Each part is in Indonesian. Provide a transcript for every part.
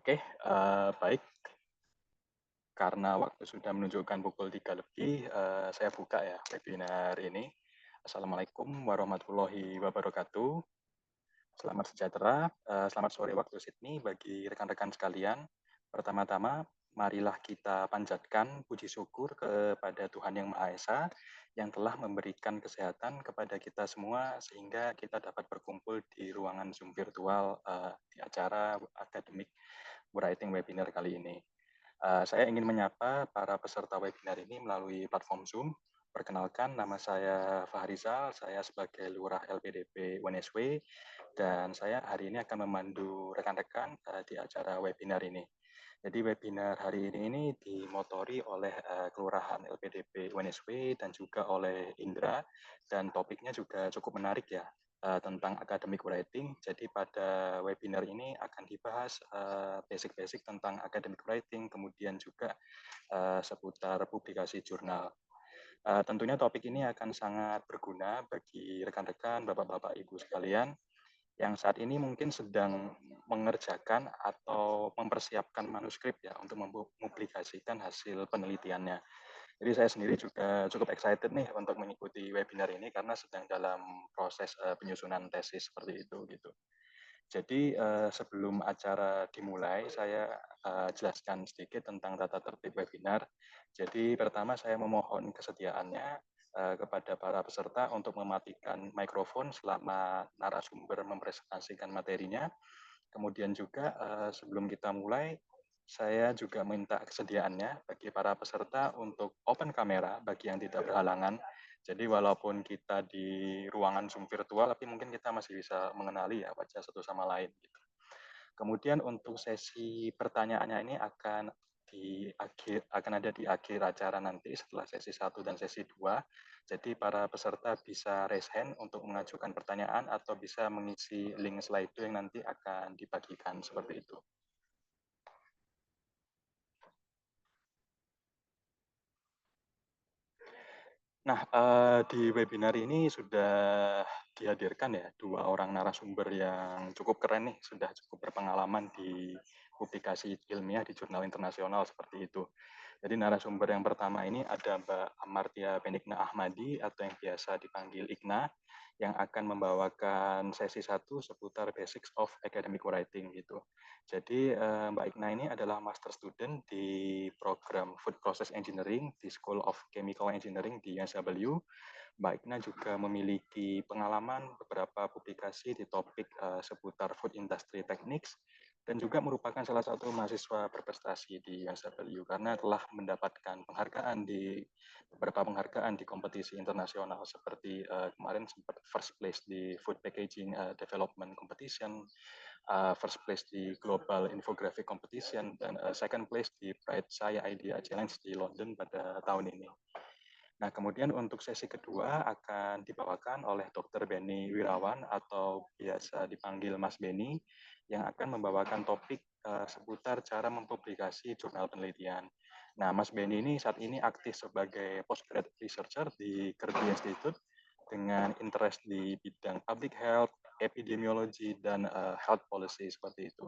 Oke, baik. Karena waktu sudah menunjukkan pukul 3 lebih, saya buka ya webinar ini. Assalamualaikum warahmatullahi wabarakatuh. Selamat sejahtera, selamat sore waktu Sydney bagi rekan-rekan sekalian. Pertama-tama, marilah kita panjatkan puji syukur kepada Tuhan Yang Maha Esa yang telah memberikan kesehatan kepada kita semua sehingga kita dapat berkumpul di ruangan Zoom virtual di acara akademik writing webinar kali ini. Saya ingin menyapa para peserta webinar ini melalui platform Zoom. Perkenalkan, nama saya Fahrizal, saya sebagai Lurah LPDP UNSW, dan saya hari ini akan memandu rekan-rekan di acara webinar ini. Jadi webinar hari ini dimotori oleh Kelurahan LPDP UNSW dan juga oleh Indra, dan topiknya juga cukup menarik ya, tentang academic writing. Jadi pada webinar ini akan dibahas basic-basic tentang academic writing, kemudian juga seputar publikasi jurnal. Tentunya topik ini akan sangat berguna bagi rekan-rekan, bapak-bapak, ibu sekalian, yang saat ini mungkin sedang mengerjakan atau mempersiapkan manuskrip ya untuk mempublikasikan hasil penelitiannya. Jadi saya sendiri juga cukup excited nih untuk mengikuti webinar ini karena sedang dalam proses penyusunan tesis seperti itu gitu. Jadi sebelum acara dimulai, saya jelaskan sedikit tentang tata tertib webinar. Jadi pertama saya memohon kesediaannya kepada para peserta untuk mematikan mikrofon selama narasumber mempresentasikan materinya. Kemudian juga sebelum kita mulai, saya juga minta kesediaannya bagi para peserta untuk open kamera bagi yang tidak berhalangan. Jadi walaupun kita di ruangan Zoom virtual, tapi mungkin kita masih bisa mengenali ya wajah satu sama lain. Gitu. Kemudian untuk sesi pertanyaannya ini akan ada di akhir acara nanti setelah sesi 1 dan sesi 2. Jadi para peserta bisa raise hand untuk mengajukan pertanyaan atau bisa mengisi link slide yang nanti akan dibagikan seperti itu. Nah, di webinar ini sudah dihadirkan ya 2 orang narasumber yang cukup keren nih, sudah cukup berpengalaman di publikasi ilmiah di jurnal internasional seperti itu. Jadi narasumber yang pertama ini ada Mbak Amartya Benigna Ahmadi atau yang biasa dipanggil Igna, yang akan membawakan sesi 1 seputar Basics of Academic Writing gitu. Jadi Mbak Igna ini adalah master student di program Food Process Engineering di School of Chemical Engineering di UNSW. Mbak Igna juga memiliki pengalaman beberapa publikasi di topik seputar food industry techniques dan juga merupakan salah satu mahasiswa berprestasi di UNSW karena telah mendapatkan beberapa penghargaan di kompetisi internasional seperti kemarin sempat first place di Food Packaging Development Competition, first place di Global Infographic Competition, dan second place di Bright Saya Idea Challenge di London pada tahun ini. Nah, kemudian untuk sesi kedua akan dibawakan oleh Dr. Benny Wirawan atau biasa dipanggil Mas Benny, yang akan membawakan topik seputar cara mempublikasi jurnal penelitian. Nah, Mas Benny ini saat ini aktif sebagai postgrad researcher di Kirby Institute dengan interest di bidang public health, epidemiology, dan health policy seperti itu.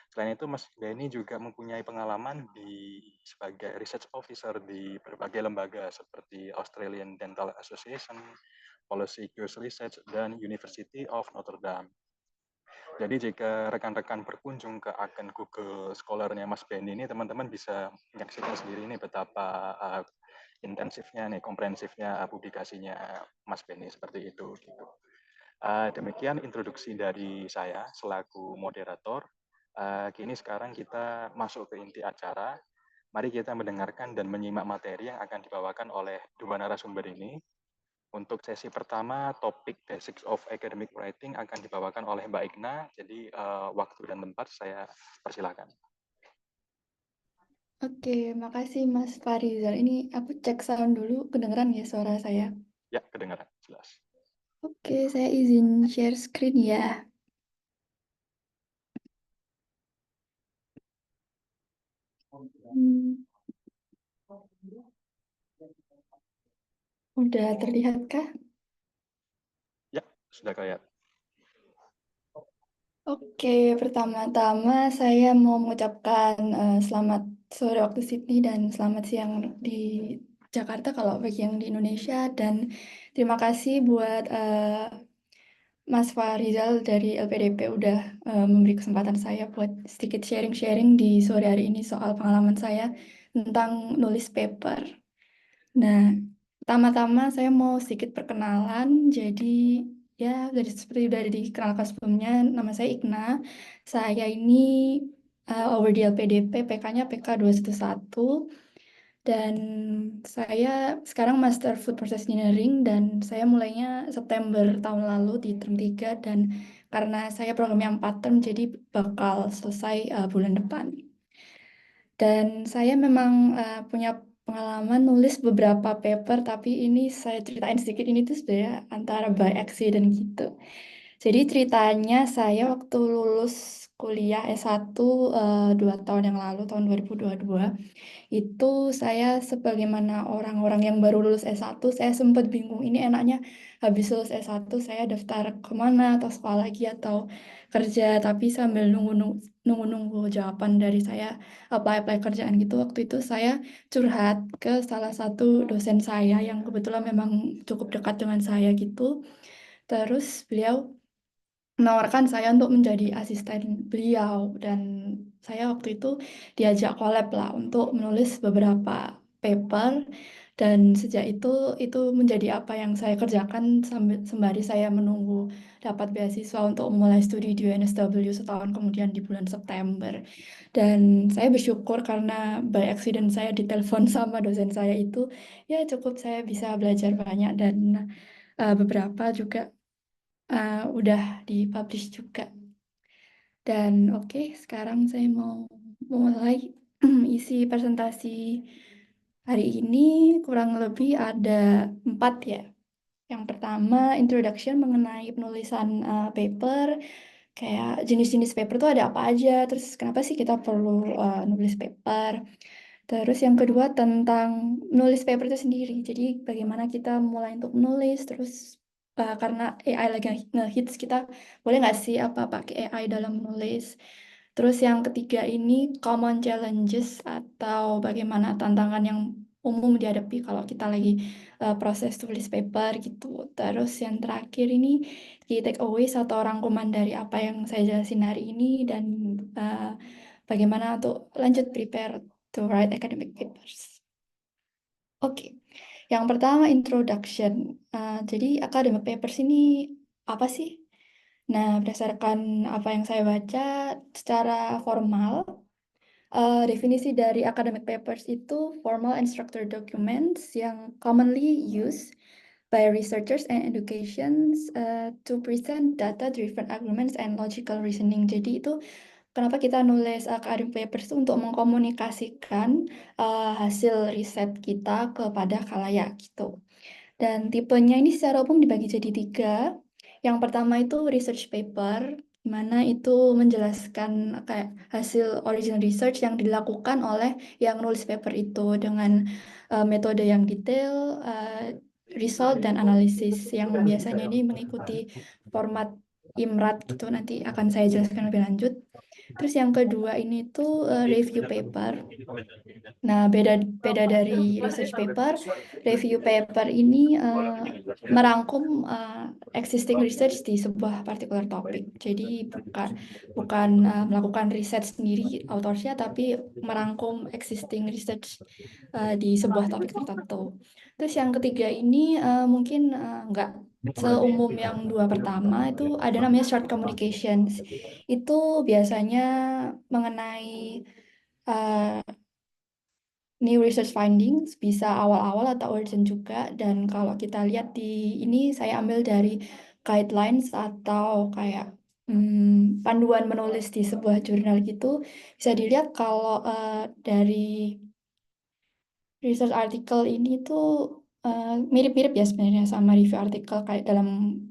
Selain itu, Mas Benny juga mempunyai pengalaman sebagai research officer di berbagai lembaga seperti Australian Dental Association, Policy Q Research, dan University of Notre Dame. Jadi jika rekan-rekan berkunjung ke akun Google Scholar-nya Mas Benny ini, teman-teman bisa menyaksikan sendiri nih betapa intensifnya nih, komprehensifnya publikasinya Mas Benny seperti itu. Gitu. Demikian introduksi dari saya selaku moderator. Kini sekarang kita masuk ke inti acara. Mari kita mendengarkan dan menyimak materi yang akan dibawakan oleh dua narasumber ini. Untuk sesi pertama, topik Basics of Academic Writing akan dibawakan oleh Mbak Igna. Jadi waktu dan tempat saya persilakan. Oke, makasih Mas Farizal. Ini aku cek sound dulu, kedengeran ya suara saya? Ya, kedengaran, jelas. Oke, saya izin share screen ya. Udah terlihat kah? Ya, sudah kelihatan. Oke, pertama-tama saya mau mengucapkan selamat sore waktu Sydney dan selamat siang di Jakarta kalau bagi yang di Indonesia, dan terima kasih buat Mas Farizal dari LPDP udah memberi kesempatan saya buat sedikit sharing-sharing di sore hari ini soal pengalaman saya tentang nulis paper. Nah, pertama-tama saya mau sedikit perkenalan. Jadi ya dari seperti udah dikenalkan sebelumnya, nama saya Ikna. Saya ini over di LPDP, PK-nya PK 211. Dan saya sekarang Master Food Process Engineering dan saya mulainya September tahun lalu di term 3, dan karena saya programnya 4 term jadi bakal selesai bulan depan. Dan saya memang punya pengalaman nulis beberapa paper, tapi ini saya ceritain sedikit, ini tuh sebenarnya antara by accident gitu. Jadi ceritanya saya waktu lulus kuliah S1 2 tahun yang lalu, tahun 2022, itu saya sebagaimana orang-orang yang baru lulus S1, saya sempat bingung ini enaknya habis lulus S1 saya daftar kemana atau sekolah lagi atau kerja, tapi sambil nunggu-nunggu jawaban dari saya apply kerjaan gitu. Waktu itu saya curhat ke salah satu dosen saya yang kebetulan memang cukup dekat dengan saya gitu. Terus beliau menawarkan saya untuk menjadi asisten beliau, dan saya waktu itu diajak collab lah untuk menulis beberapa paper, dan sejak itu menjadi apa yang saya kerjakan sambil sembari saya menunggu dapat beasiswa untuk memulai studi di UNSW setahun kemudian di bulan September. Dan saya bersyukur karena by accident saya ditelepon sama dosen saya itu, ya cukup saya bisa belajar banyak, dan beberapa juga udah dipublish juga. Dan oke, sekarang saya mau mulai isi presentasi hari ini. Kurang lebih ada 4 ya. Yang pertama, introduction mengenai penulisan paper, kayak jenis-jenis paper itu ada apa aja, terus kenapa sih kita perlu nulis paper. Terus yang kedua tentang nulis paper itu sendiri. Jadi bagaimana kita mulai untuk menulis. Terus karena AI lagi ngehits, kita boleh nggak sih apa pakai AI dalam menulis. Terus yang ketiga ini common challenges atau bagaimana tantangan yang umum dihadapi kalau kita lagi proses tulis paper gitu. Terus yang terakhir ini key takeaways atau rangkuman dari apa yang saya jelasin hari ini, dan uh, bagaimana untuk lanjut prepare to write academic papers. Oke, yang pertama introduction. Jadi academic papers ini apa sih? Nah, berdasarkan apa yang saya baca secara formal, definisi dari academic papers itu formal and structured documents yang commonly used by researchers and educations to present data-driven arguments and logical reasoning. Jadi itu kenapa kita nulis academic papers itu untuk mengkomunikasikan hasil riset kita kepada khalayak gitu. Dan tipenya ini secara umum dibagi jadi 3. Yang pertama itu research paper, di mana itu menjelaskan kayak hasil original research yang dilakukan oleh yang nulis paper itu dengan metode yang detail, result dan analisis yang biasanya ini mengikuti format IMRAT gitu. Nanti akan saya jelaskan lebih lanjut. Terus yang kedua ini tuh review paper. Nah, beda dari research paper, review paper ini merangkum existing research di sebuah particular topik. Jadi bukan melakukan riset sendiri authornya, tapi merangkum existing research di sebuah topik tertentu. Terus yang ketiga ini mungkin nggak seumum yang dua pertama, itu ada namanya short communications. Itu biasanya mengenai uh, new research findings, bisa awal-awal atau urgent juga. Dan kalau kita lihat di ini, saya ambil dari guidelines atau kayak panduan menulis di sebuah jurnal gitu. Bisa dilihat kalau dari research article ini tuh mirip-mirip ya sebenarnya sama review artikel kayak dalam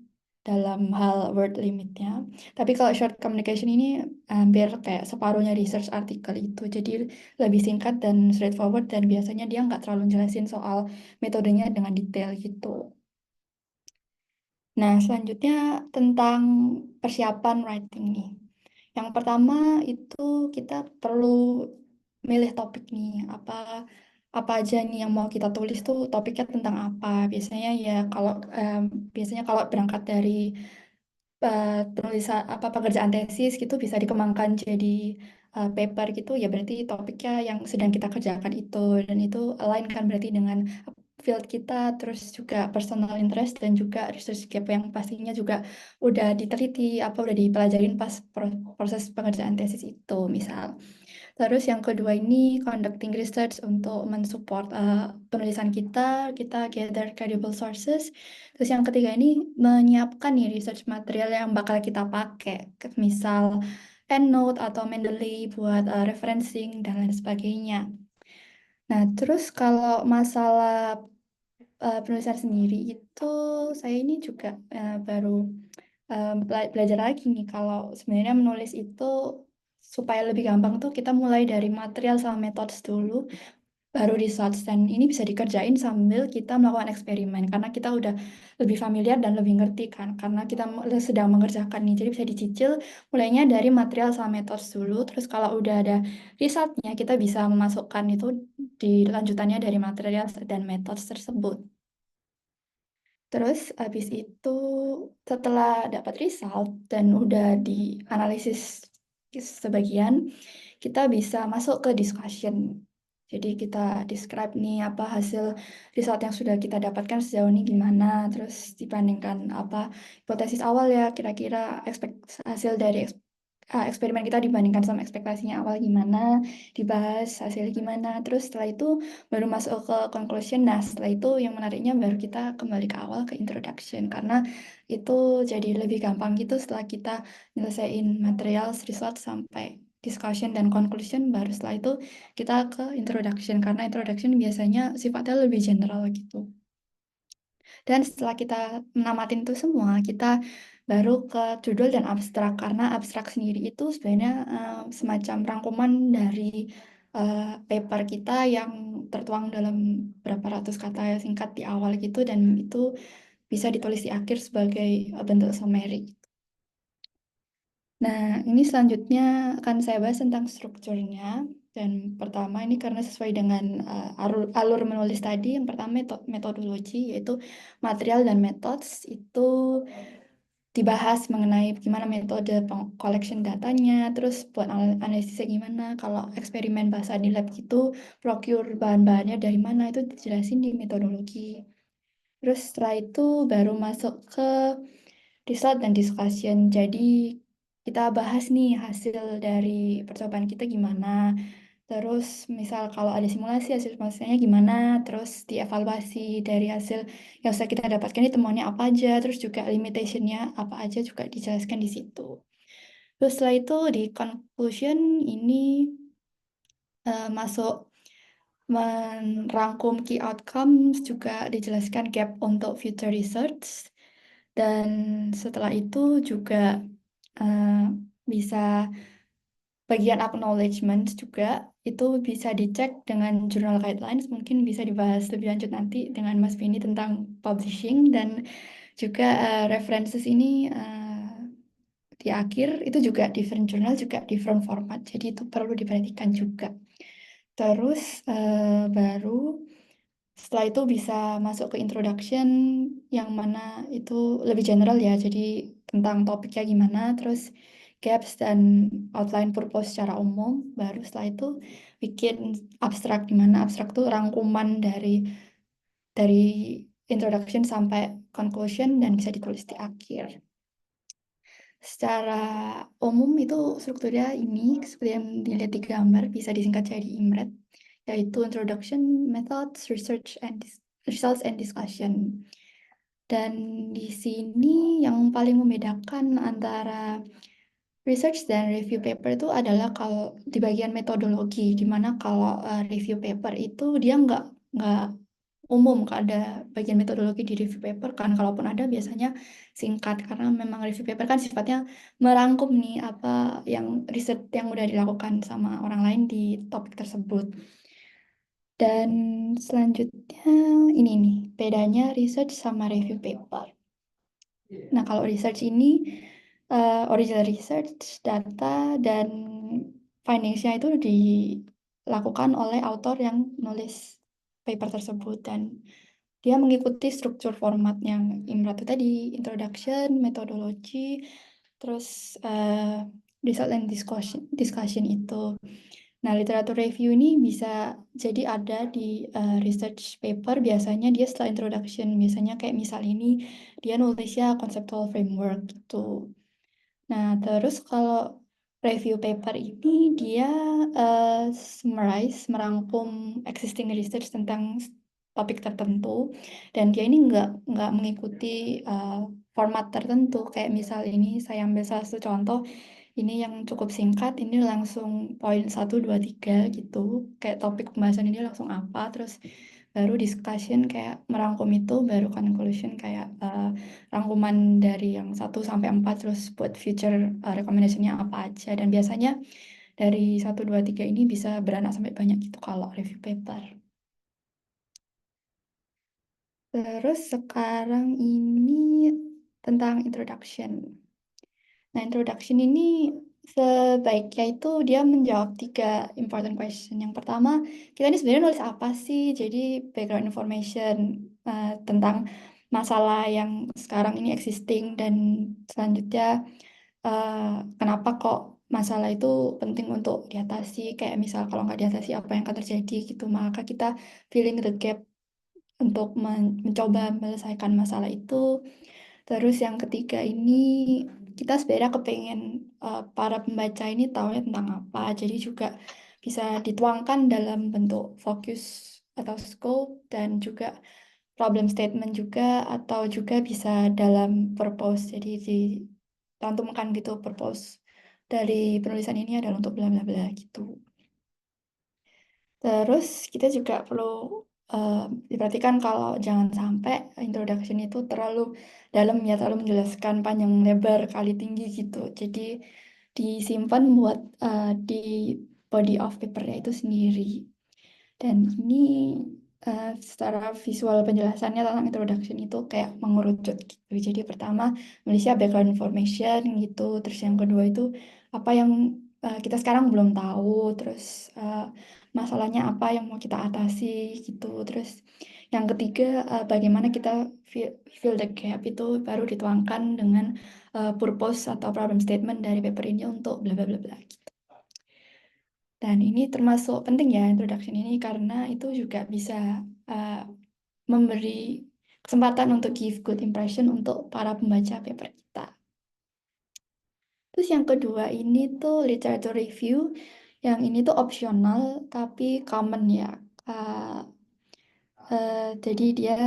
hal word limitnya. Tapi kalau short communication ini hampir kayak separuhnya research article itu. Jadi lebih singkat dan straightforward, dan biasanya dia nggak terlalu jelasin soal metodenya dengan detail gitu. Nah, selanjutnya tentang persiapan writing nih. Yang pertama itu kita perlu milih topik nih, apa aja nih yang mau kita tulis tuh topiknya tentang apa. Biasanya kalau berangkat dari penulisan pekerjaan tesis gitu bisa dikembangkan jadi paper gitu ya, berarti topiknya yang sedang kita kerjakan itu, dan itu align kan berarti dengan field kita, terus juga personal interest dan juga research gap yang pastinya juga udah diteliti, udah dipelajarin pas proses pengerjaan tesis itu misal. Terus yang kedua ini conducting research untuk mensupport penulisan kita gather credible sources. Terus yang ketiga ini menyiapkan nih research material yang bakal kita pakai, misal EndNote atau Mendeley buat referencing dan lain sebagainya. Nah, terus kalau masalah penulisan sendiri itu saya ini juga baru belajar lagi nih kalau sebenarnya menulis itu supaya lebih gampang tuh kita mulai dari material sama metode dulu, baru research, dan ini bisa dikerjain sambil kita melakukan eksperimen karena kita udah lebih familiar dan lebih ngerti kan karena kita sedang mengerjakan nih, jadi bisa dicicil mulainya dari material sama metode dulu, terus kalau udah ada resultnya kita bisa memasukkan itu di lanjutannya dari material dan metode tersebut. Terus habis itu setelah dapat result dan udah dianalisis sebagian, kita bisa masuk ke discussion. Jadi kita describe nih apa hasil result yang sudah kita dapatkan sejauh ini gimana, terus dibandingkan hipotesis awal ya, kira-kira hasil dari eksperimen kita dibandingkan sama ekspektasinya awal gimana, dibahas hasilnya gimana, terus setelah itu baru masuk ke conclusion. Nah, setelah itu yang menariknya baru kita kembali ke awal ke introduction, karena itu jadi lebih gampang gitu setelah kita nyelesain material, result sampai discussion dan conclusion, baru setelah itu kita ke introduction, karena introduction biasanya sifatnya lebih general gitu. Dan setelah kita menamatin itu semua, kita baru ke judul dan abstrak, karena abstrak sendiri itu sebenarnya semacam rangkuman dari paper kita yang tertuang dalam berapa ratus kata singkat di awal gitu, dan itu bisa ditulis di akhir sebagai bentuk summary. Nah, ini selanjutnya akan saya bahas tentang strukturnya. Dan pertama ini karena sesuai dengan alur menulis tadi, yang pertama metodologi, yaitu material dan methods itu dibahas mengenai gimana metode collection datanya, terus buat analisisnya gimana, kalau eksperimen bahasa di lab gitu, procure bahan-bahannya dari mana, itu dijelasin di metodologi. Terus setelah itu baru masuk ke result dan discussion. Jadi kita bahas nih hasil dari percobaan kita gimana. Terus misal kalau ada simulasi, hasil simulasinya gimana. Terus dievaluasi dari hasil yang sudah kita dapatkan ini temuannya apa aja. Terus juga limitationnya apa aja juga dijelaskan di situ. Terus setelah itu di conclusion ini masuk merangkum key outcomes, juga dijelaskan gap untuk future research. Dan setelah itu juga eh, bisa bagian acknowledgement juga, itu bisa dicek dengan journal guidelines, mungkin bisa dibahas lebih lanjut nanti dengan Mas Vini tentang publishing, dan juga references ini di akhir itu juga different journal, juga different format, jadi itu perlu diperhatikan juga. Terus baru setelah itu bisa masuk ke introduction, yang mana itu lebih general ya, jadi tentang topiknya gimana, terus gaps dan outline purpose secara umum. Baru setelah itu bikin abstrak, di mana abstrak itu rangkuman dari introduction sampai conclusion dan bisa ditulis di akhir. Secara umum itu strukturnya ini seperti yang dilihat di gambar, bisa disingkat jadi IMRED, yaitu Introduction, Methods, Results and Discussion. Dan di sini yang paling membedakan antara research dan review paper itu adalah kalau di bagian metodologi, di mana kalau review paper itu dia nggak umum, nggak ada bagian metodologi di review paper kan, kalaupun ada biasanya singkat, karena memang review paper kan sifatnya merangkum nih apa yang riset yang udah dilakukan sama orang lain di topik tersebut. Dan selanjutnya ini nih bedanya research sama review paper. Nah, kalau research ini original research, data, dan findings-nya itu dilakukan oleh author yang nulis paper tersebut, dan dia mengikuti struktur format yang Imra itu tadi, introduction, methodology, terus, result and discussion itu. Nah, literatur review ini bisa jadi ada di, research paper, biasanya dia setelah introduction, biasanya kayak misal ini dia nulisnya conceptual framework gitu. Nah, terus kalau review paper ini dia, summarize, merangkum existing research tentang topik tertentu, dan dia ini nggak mengikuti, format tertentu. Kayak misal ini saya ambil salah satu contoh, ini yang cukup singkat, ini langsung poin 1, 2, 3 gitu, kayak topik pembahasan ini langsung apa, terus baru discussion kayak merangkum itu, baru conclusion kayak, rangkuman dari yang 1 sampai 4, terus buat future, recommendation-nya apa aja, dan biasanya dari 1, 2, 3 ini bisa beranak sampai banyak gitu kalau review paper. Terus sekarang ini tentang introduction. Nah, introduction ini sebaiknya itu dia menjawab 3 important question. Yang pertama, kita ini sebenarnya nulis apa sih? Jadi background information, tentang masalah yang sekarang ini existing, dan selanjutnya, kenapa kok masalah itu penting untuk diatasi, kayak misal kalau nggak diatasi apa yang akan terjadi gitu. Maka kita filling the gap untuk mencoba menyelesaikan masalah itu. Terus yang ketiga ini, kita sebenarnya kepengen, para pembaca ini tahunya tentang apa, jadi juga bisa dituangkan dalam bentuk fokus atau scope, dan juga problem statement juga, atau juga bisa dalam purpose. Jadi dicantumkan gitu, purpose dari penulisan ini adalah untuk bla bla bla gitu. Terus kita juga perlu, diperhatikan kalau jangan sampai introduction itu terlalu dalam ya, terlalu menjelaskan panjang lebar, kali tinggi gitu. Jadi disimpan buat, di body of paper-nya itu sendiri. Dan ini, secara visual penjelasannya tentang introduction itu kayak mengerucut gitu. Jadi pertama nulisnya background information gitu, terus yang kedua itu apa yang, kita sekarang belum tahu, terus, masalahnya apa yang mau kita atasi gitu. Terus yang ketiga, bagaimana kita fill the gap itu baru dituangkan dengan, purpose atau problem statement dari paper ini untuk bla bla bla bla gitu. Dan ini termasuk penting ya introduction ini, karena itu juga bisa, eee, memberi kesempatan untuk give good impression untuk para pembaca paper kita. Terus yang kedua ini tuh literature review, yang ini tuh opsional tapi common ya, eee jadi dia,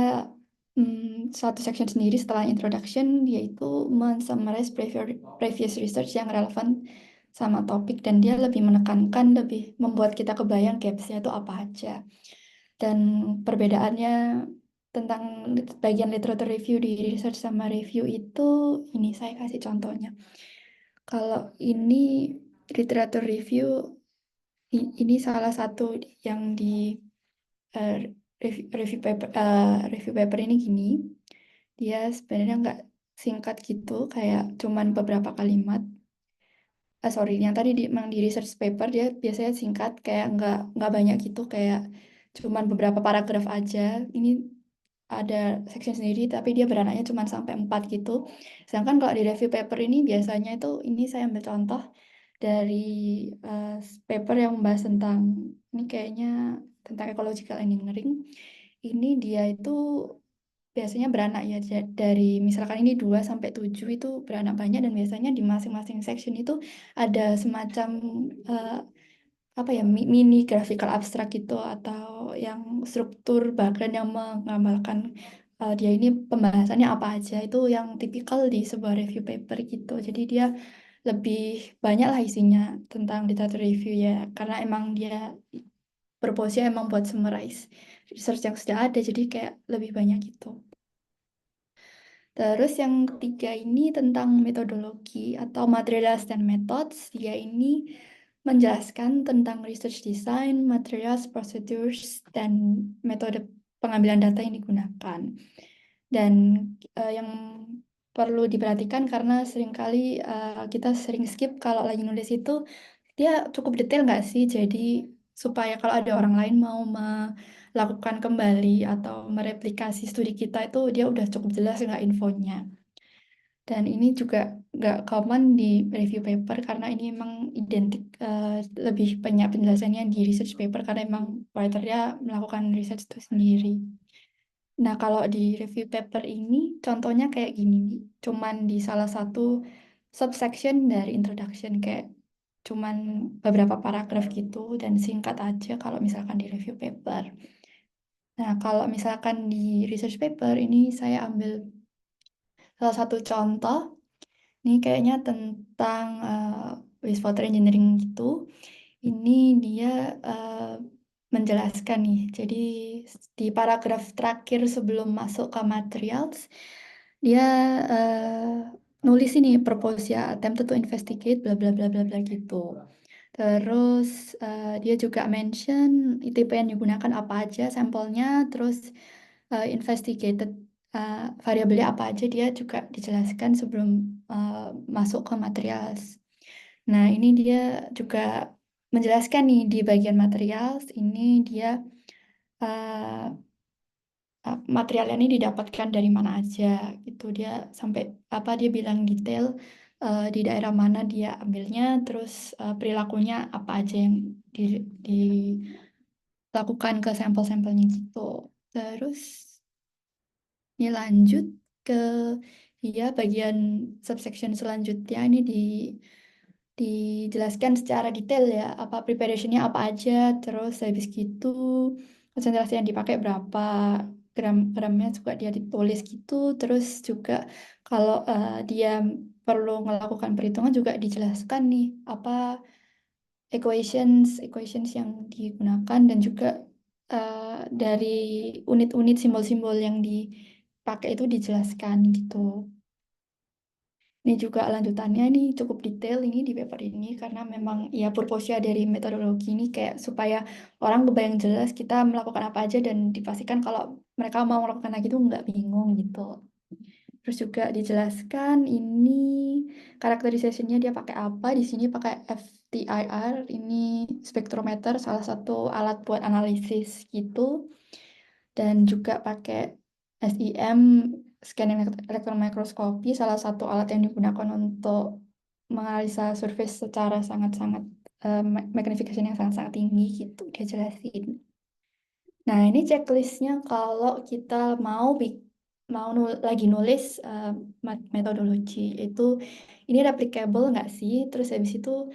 satu section sendiri setelah introduction, yaitu men-summarize previous research yang relevan sama topik, dan dia lebih menekankan, lebih membuat kita kebayang gaps-nya itu apa aja. Dan perbedaannya tentang bagian literature review di research sama review itu, ini saya kasih contohnya. Kalau ini literature review, ini salah satu yang di, review paper ini gini, dia sebenarnya nggak singkat gitu, kayak cuman beberapa kalimat. Sorry, yang tadi memang di research paper dia biasanya singkat, kayak nggak banyak gitu, kayak cuman beberapa paragraf aja. Ini ada section sendiri, tapi dia beranaknya cuman sampai 4 gitu. Sedangkan kalau di review paper ini biasanya itu, ini saya ambil contoh dari, paper yang membahas tentang, ini kayaknya tentang ecological engineering. Ini dia itu biasanya beranak ya, dari misalkan ini 2 sampai 7 itu beranak banyak, dan biasanya di masing-masing section itu ada semacam, eee, apa ya, mini graphical abstract gitu, atau yang struktur background yang menggambarkan, dia ini pembahasannya apa aja, itu yang tipikal di sebuah review paper gitu. Jadi dia lebih banyak lah isinya tentang literature review ya, karena emang dia purpose-nya emang buat summarize research yang sudah ada, jadi kayak lebih banyak gitu. Terus yang ketiga ini tentang metodologi atau materials dan methods. Dia ini menjelaskan tentang research design, materials, procedures, dan metode pengambilan data yang digunakan. Dan, yang perlu diperhatikan karena seringkali, kita sering skip kalau lagi nulis itu, dia cukup detail nggak sih? Jadi supaya kalau ada orang lain mau melakukan kembali atau mereplikasi studi kita itu dia udah cukup jelas nggak infonya. Dan ini juga nggak common di review paper karena ini emang identik, lebih banyak penjelasannya di research paper karena emang writer-nya melakukan research itu sendiri. Nah, kalau di review paper ini contohnya kayak gini nih, cuman di salah satu subsection dari introduction, kayak cuman beberapa paragraf gitu dan singkat aja kalau misalkan di review paper. Nah, kalau misalkan di research paper ini saya ambil salah satu contoh, ini kayaknya tentang wastewater engineering gitu. Ini dia menjelaskan nih. Jadi di paragraf terakhir sebelum masuk ke materials, dia nulis ini purpose ya, attempted to investigate bla bla bla bla bla gitu. Terus dia juga mention ITP yang digunakan apa aja sampelnya, terus investigated variabelnya apa aja dia juga dijelaskan sebelum masuk ke materials. Nah, ini dia juga menjelaskan nih di bagian materials ini dia uh, materialnya ini didapatkan dari mana aja gitu. Dia sampai apa dia bilang detail di daerah mana dia ambilnya, terus perilakunya apa aja yang dilakukan ke sampel-sampelnya gitu. Terus ini lanjut ke ya bagian subsection selanjutnya ini dijelaskan secara detail ya, apa preparationnya apa aja, terus habis gitu konsentrasi yang dipakai berapa, gram-gramnya juga dia ditulis gitu, terus juga kalau dia perlu melakukan perhitungan juga dijelaskan nih apa equations equations yang digunakan dan juga dari unit-unit simbol-simbol yang dipakai itu dijelaskan gitu. Ini juga lanjutannya ini cukup detail ini di paper ini karena memang ya purpose dari metodologi ini kayak supaya orang kebayang jelas kita melakukan apa aja dan dipastikan kalau mereka mau melakukan lagi itu nggak bingung gitu. Terus juga dijelaskan ini karakterisasinya dia pakai apa. Di sini pakai FTIR, ini spektrometer, salah satu alat buat analisis gitu. Dan juga pakai SEM, scanning elektron mikroskopi, salah satu alat yang digunakan untuk menganalisa surface secara sangat-sangat magnification yang sangat-sangat tinggi gitu dia jelasin. Nah, ini checklistnya kalau kita lagi nulis metodologi itu ini replicable nggak sih? Terus habis itu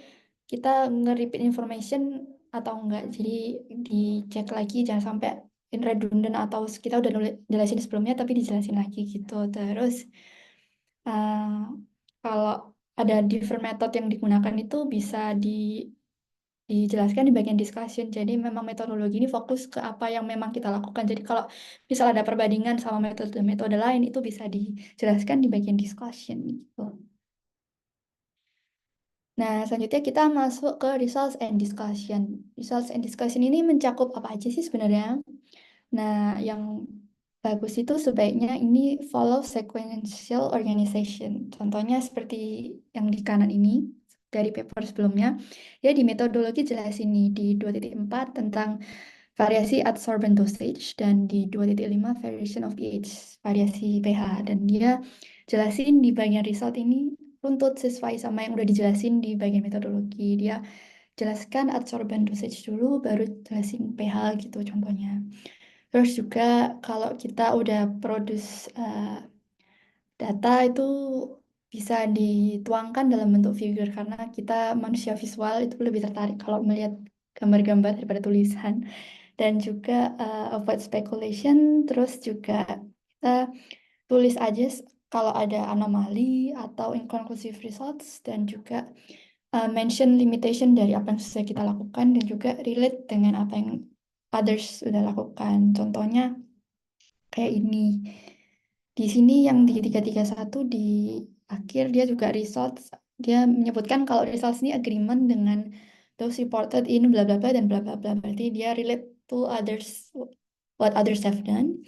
kita nge-repeat information atau enggak. Jadi dicek lagi jangan sampai redundant atau kita udah jelasin sebelumnya tapi dijelasin lagi gitu. Terus uh, kalau ada different method yang digunakan itu bisa dijelaskan di bagian discussion. Jadi memang metodologi ini fokus ke apa yang memang kita lakukan. Jadi kalau misal ada perbandingan sama metode-metode lain itu bisa dijelaskan di bagian discussion gitu. Nah, selanjutnya kita masuk ke results and discussion. Results and discussion ini mencakup apa aja sih sebenarnya? Nah, yang bagus itu sebaiknya ini follow sequential organization. Contohnya seperti yang di kanan ini dari paper sebelumnya. Ya di metodologi jelas ini di 2.4 tentang variasi adsorbent dosage dan di 2.5 variation of pH, variasi pH. Dan dia jelasin di bagian result ini runtut sesuai sama yang udah dijelasin di bagian metodologi. Dia jelaskan adsorbent dosage dulu, baru jelasin pH gitu contohnya. Terus juga kalau kita udah produce data itu bisa dituangkan dalam bentuk figure karena kita manusia visual itu lebih tertarik kalau melihat gambar-gambar daripada tulisan. Dan juga avoid speculation, terus juga kita tulis aja kalau ada anomali atau inconclusive results dan juga mention limitation dari apa yang sudah kita lakukan dan juga relate dengan apa yang others sudah lakukan. Contohnya kayak ini. Di sini yang di 331 di akhir dia juga results. Dia menyebutkan kalau results ini agreement dengan those reported in bla bla bla dan bla bla bla. Berarti dia relate to others what others have done.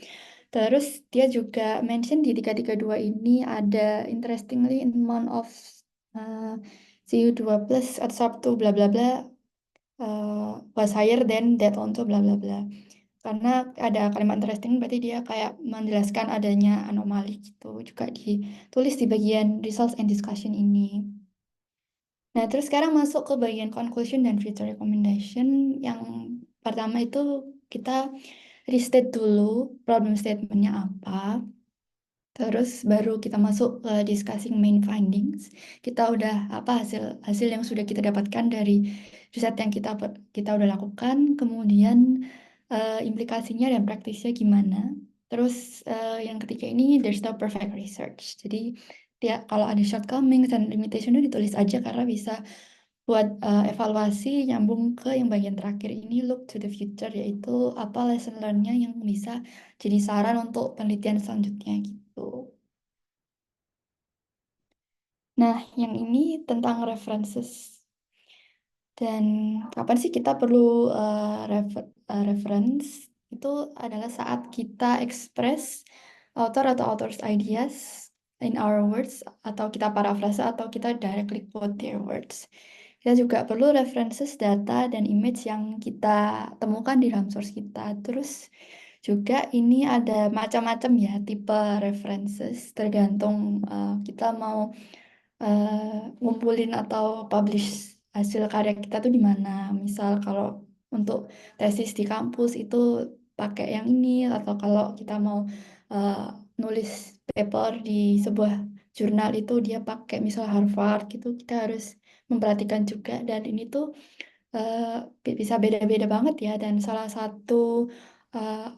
Terus dia juga mention di 332 ini ada interestingly in month of uh, CU2 plus atau Sabtu bla bla bla was higher than that also bla bla bla. Karena ada kalimat interesting berarti dia kayak menjelaskan adanya anomali gitu juga ditulis di bagian results and discussion ini. Nah, terus sekarang masuk ke bagian conclusion dan future recommendation. Yang pertama itu kita restate dulu problem statementnya apa. Terus baru kita masuk ke discussing main findings. Kita udah apa hasil yang sudah kita dapatkan dari riset yang kita udah lakukan, kemudian implikasinya dan praktisnya gimana. Terus yang ketiga ini there's no perfect research. Jadi dia kalau ada shortcomings dan limitation itu ditulis aja karena bisa buat evaluasi nyambung ke yang bagian terakhir ini look to the future, yaitu apa lesson learn-nya yang bisa jadi saran untuk penelitian selanjutnya gitu. Nah, yang ini tentang references. Dan kapan sih kita perlu reference? Itu adalah saat kita express author atau author's ideas in our words, atau kita parafrase, atau kita directly quote their words. Kita juga perlu references data dan image yang kita temukan di dalam source kita. Terus juga ini ada macam-macam ya tipe references, tergantung kita mau ngumpulin atau publish hasil karya kita tuh di mana. Misal kalau untuk tesis di kampus itu pakai yang ini, atau kalau kita mau eh, nulis paper di sebuah jurnal itu dia pakai misal Harvard gitu, kita harus memperhatikan juga. Dan ini tuh bisa beda-beda banget ya. Dan salah satu eh,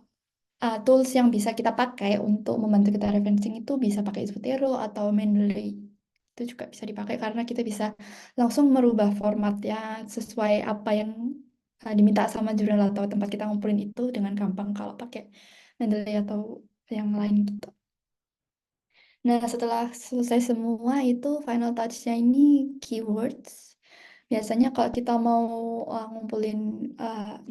tools yang bisa kita pakai untuk membantu kita referencing itu bisa pakai Zotero atau Mendeley. Itu juga bisa dipakai karena kita bisa langsung merubah formatnya sesuai apa yang diminta sama jurnal atau tempat kita ngumpulin itu dengan gampang kalau pakai Mendeley atau yang lain gitu. Nah, setelah selesai semua itu final touch-nya ini keywords. Biasanya kalau kita mau ngumpulin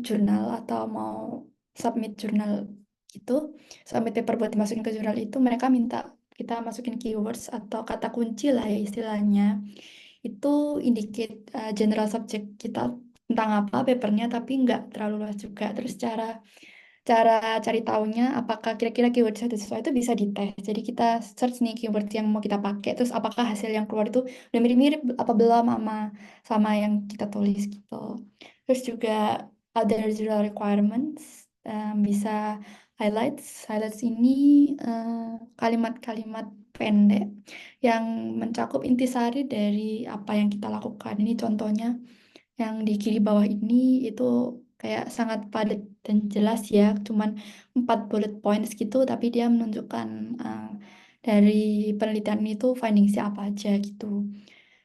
jurnal atau mau submit jurnal itu, submit paper buat dimasukin ke jurnal itu, mereka minta kita masukin keywords atau kata kunci lah ya istilahnya. Itu indicate general subject kita tentang apa papernya, tapi nggak terlalu luas juga. Terus cara cara cari taunya apakah kira-kira keyword itu sesuai itu bisa dites. Jadi kita search nih keyword yang mau kita pakai, terus apakah hasil yang keluar itu udah mirip-mirip apa belum sama yang kita tulis gitu. Terus juga ada residual requirements, bisa highlights ini kalimat-kalimat pendek yang mencakup intisari dari apa yang kita lakukan. Ini contohnya yang di kiri bawah ini itu kayak sangat padat dan jelas ya, cuman 4 bullet points gitu, tapi dia menunjukkan dari penelitian itu findingsnya apa aja gitu.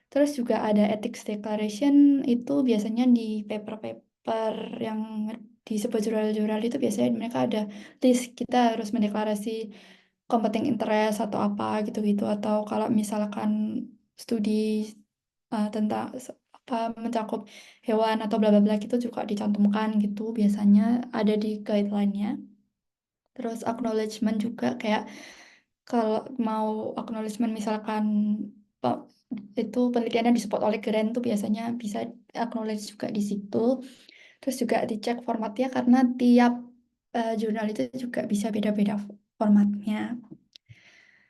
Terus juga ada ethics declaration, itu biasanya di paper-paper yang di sebuah jurnal-jurnal itu biasanya mereka ada list kita harus mendeklarasi competing interest atau apa gitu-gitu, atau kalau misalkan studi tentang apa mencakup hewan atau bla bla bla gitu juga dicantumkan gitu, biasanya ada di guideline-nya. Terus acknowledgement juga kayak kalau mau acknowledgement misalkan pe- itu penelitiannya disupport oleh grant tuh biasanya bisa acknowledge juga di situ. Terus juga dicek formatnya karena tiap jurnal itu juga bisa beda-beda formatnya.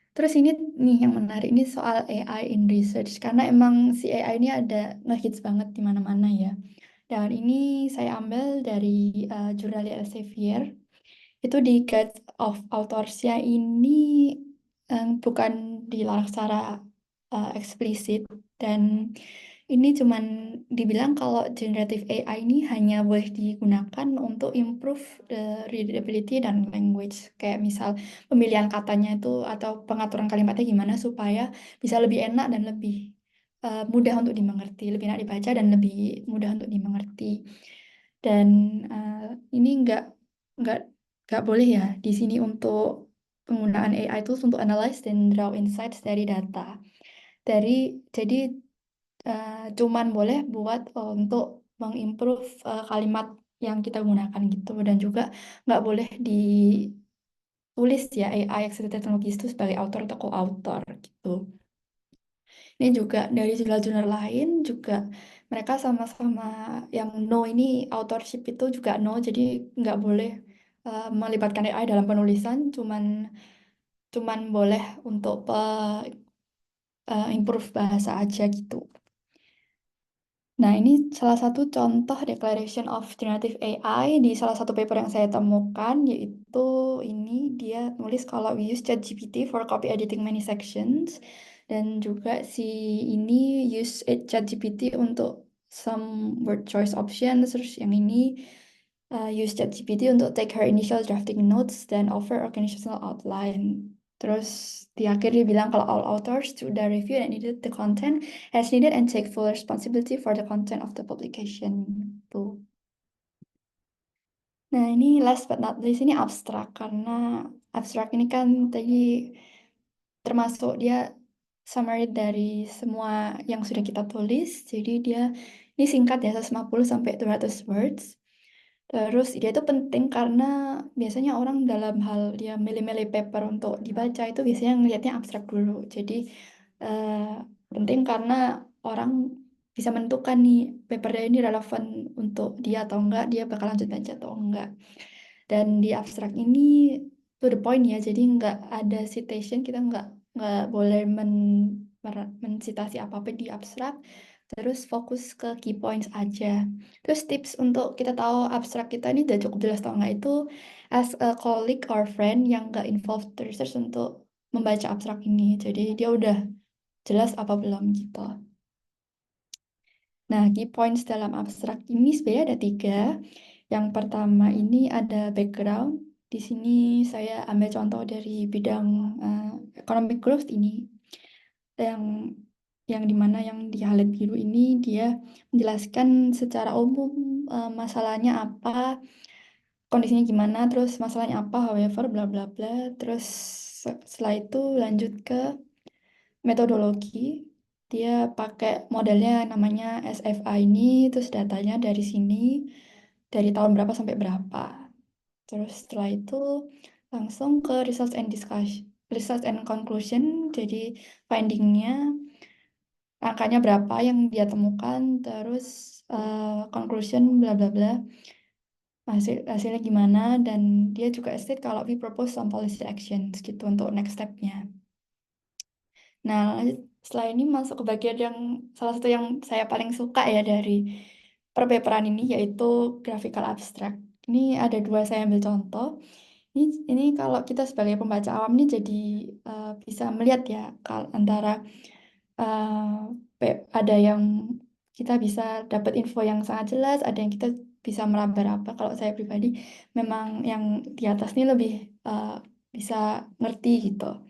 Terus ini nih yang menarik ini soal AI in research, karena emang si AI ini ada ngehits banget di mana-mana ya. Dan ini saya ambil dari jurnal Elsevier. Itu di Guide of Authors-nya ini bukan dilarang secara eksplisit, dan ini cuman dibilang kalau generative AI ini hanya boleh digunakan untuk improve the readability dan language. Kayak misal pemilihan katanya itu atau pengaturan kalimatnya gimana supaya bisa lebih enak dan lebih mudah untuk dimengerti, lebih enak dibaca dan lebih mudah untuk dimengerti. Dan eh, ini nggak nggak boleh ya di sini untuk penggunaan AI itu untuk analyze dan draw insights dari data. Dari jadi cuman boleh buat untuk mengimprove kalimat yang kita gunakan gitu, dan juga nggak boleh tulis ya AI Assisted Technologies itu sebagai author atau co-author gitu. Ini juga dari jurnal-jurnal lain juga mereka sama-sama yang no ini authorship itu juga no, jadi nggak boleh melibatkan AI dalam penulisan, cuman cuman boleh untuk improve bahasa aja gitu. Nah, ini salah satu contoh Declaration of Generative AI di salah satu paper yang saya temukan, yaitu ini dia nulis kalau we use ChatGPT for copy editing many sections, dan juga si ini use ChatGPT untuk some word choice options, terus yang ini use ChatGPT untuk take her initial drafting notes dan offer organizational outline. Terus di akhir dia bilang kalau all authors sudah review and edit the content as needed and take full responsibility for the content of the publication. Tuh. Nah, ini last but not least ini abstrak karena abstrak ini kan tadi termasuk dia summary dari semua yang sudah kita tulis. Jadi dia ini singkat ya 150 sampai 200 words. Terus dia itu penting karena biasanya orang dalam hal dia milih-milih paper untuk dibaca itu biasanya ngelihatnya abstrak dulu. Jadi eh, penting karena orang bisa menentukan nih paper dia ini relevan untuk dia atau enggak, dia bakal lanjut baca atau enggak. Dan di abstrak ini to the point ya, jadi nggak ada citation, kita nggak boleh mensitasi apa-apa di abstrak. Terus fokus ke key points aja. Terus tips untuk kita tahu abstrak kita ini udah cukup jelas atau enggak itu as a colleague or friend yang nggak involved research untuk membaca abstrak ini. Jadi dia udah jelas apa belum gitu. Nah, key points dalam abstrak ini sebenarnya ada 3. Yang pertama ini ada background. Di sini saya ambil contoh dari bidang economic growth ini. Yang dimana yang di highlight biru ini dia menjelaskan secara umum masalahnya apa, kondisinya gimana, terus masalahnya apa, however, bla bla bla. Terus setelah itu lanjut ke metodologi. Dia pakai modelnya namanya SFA ini, terus datanya dari sini, dari tahun berapa sampai berapa. Terus setelah itu langsung ke results and discussion, results and conclusion. Jadi findingnya angkanya berapa yang dia temukan, terus conclusion bla bla bla, hasilnya gimana, dan dia juga state kalau we propose some policy actions gitu untuk next step-nya. Nah, setelah ini masuk ke bagian yang salah satu yang saya paling suka ya dari perpaperan ini, yaitu graphical abstract. Ini ada 2 saya ambil contoh. Ini kalau kita sebagai pembaca awam ini jadi bisa melihat ya kalau antara ada yang kita bisa dapat info yang sangat jelas, ada yang kita bisa meraba-raba. Kalau saya pribadi memang yang di atas ini lebih bisa ngerti gitu.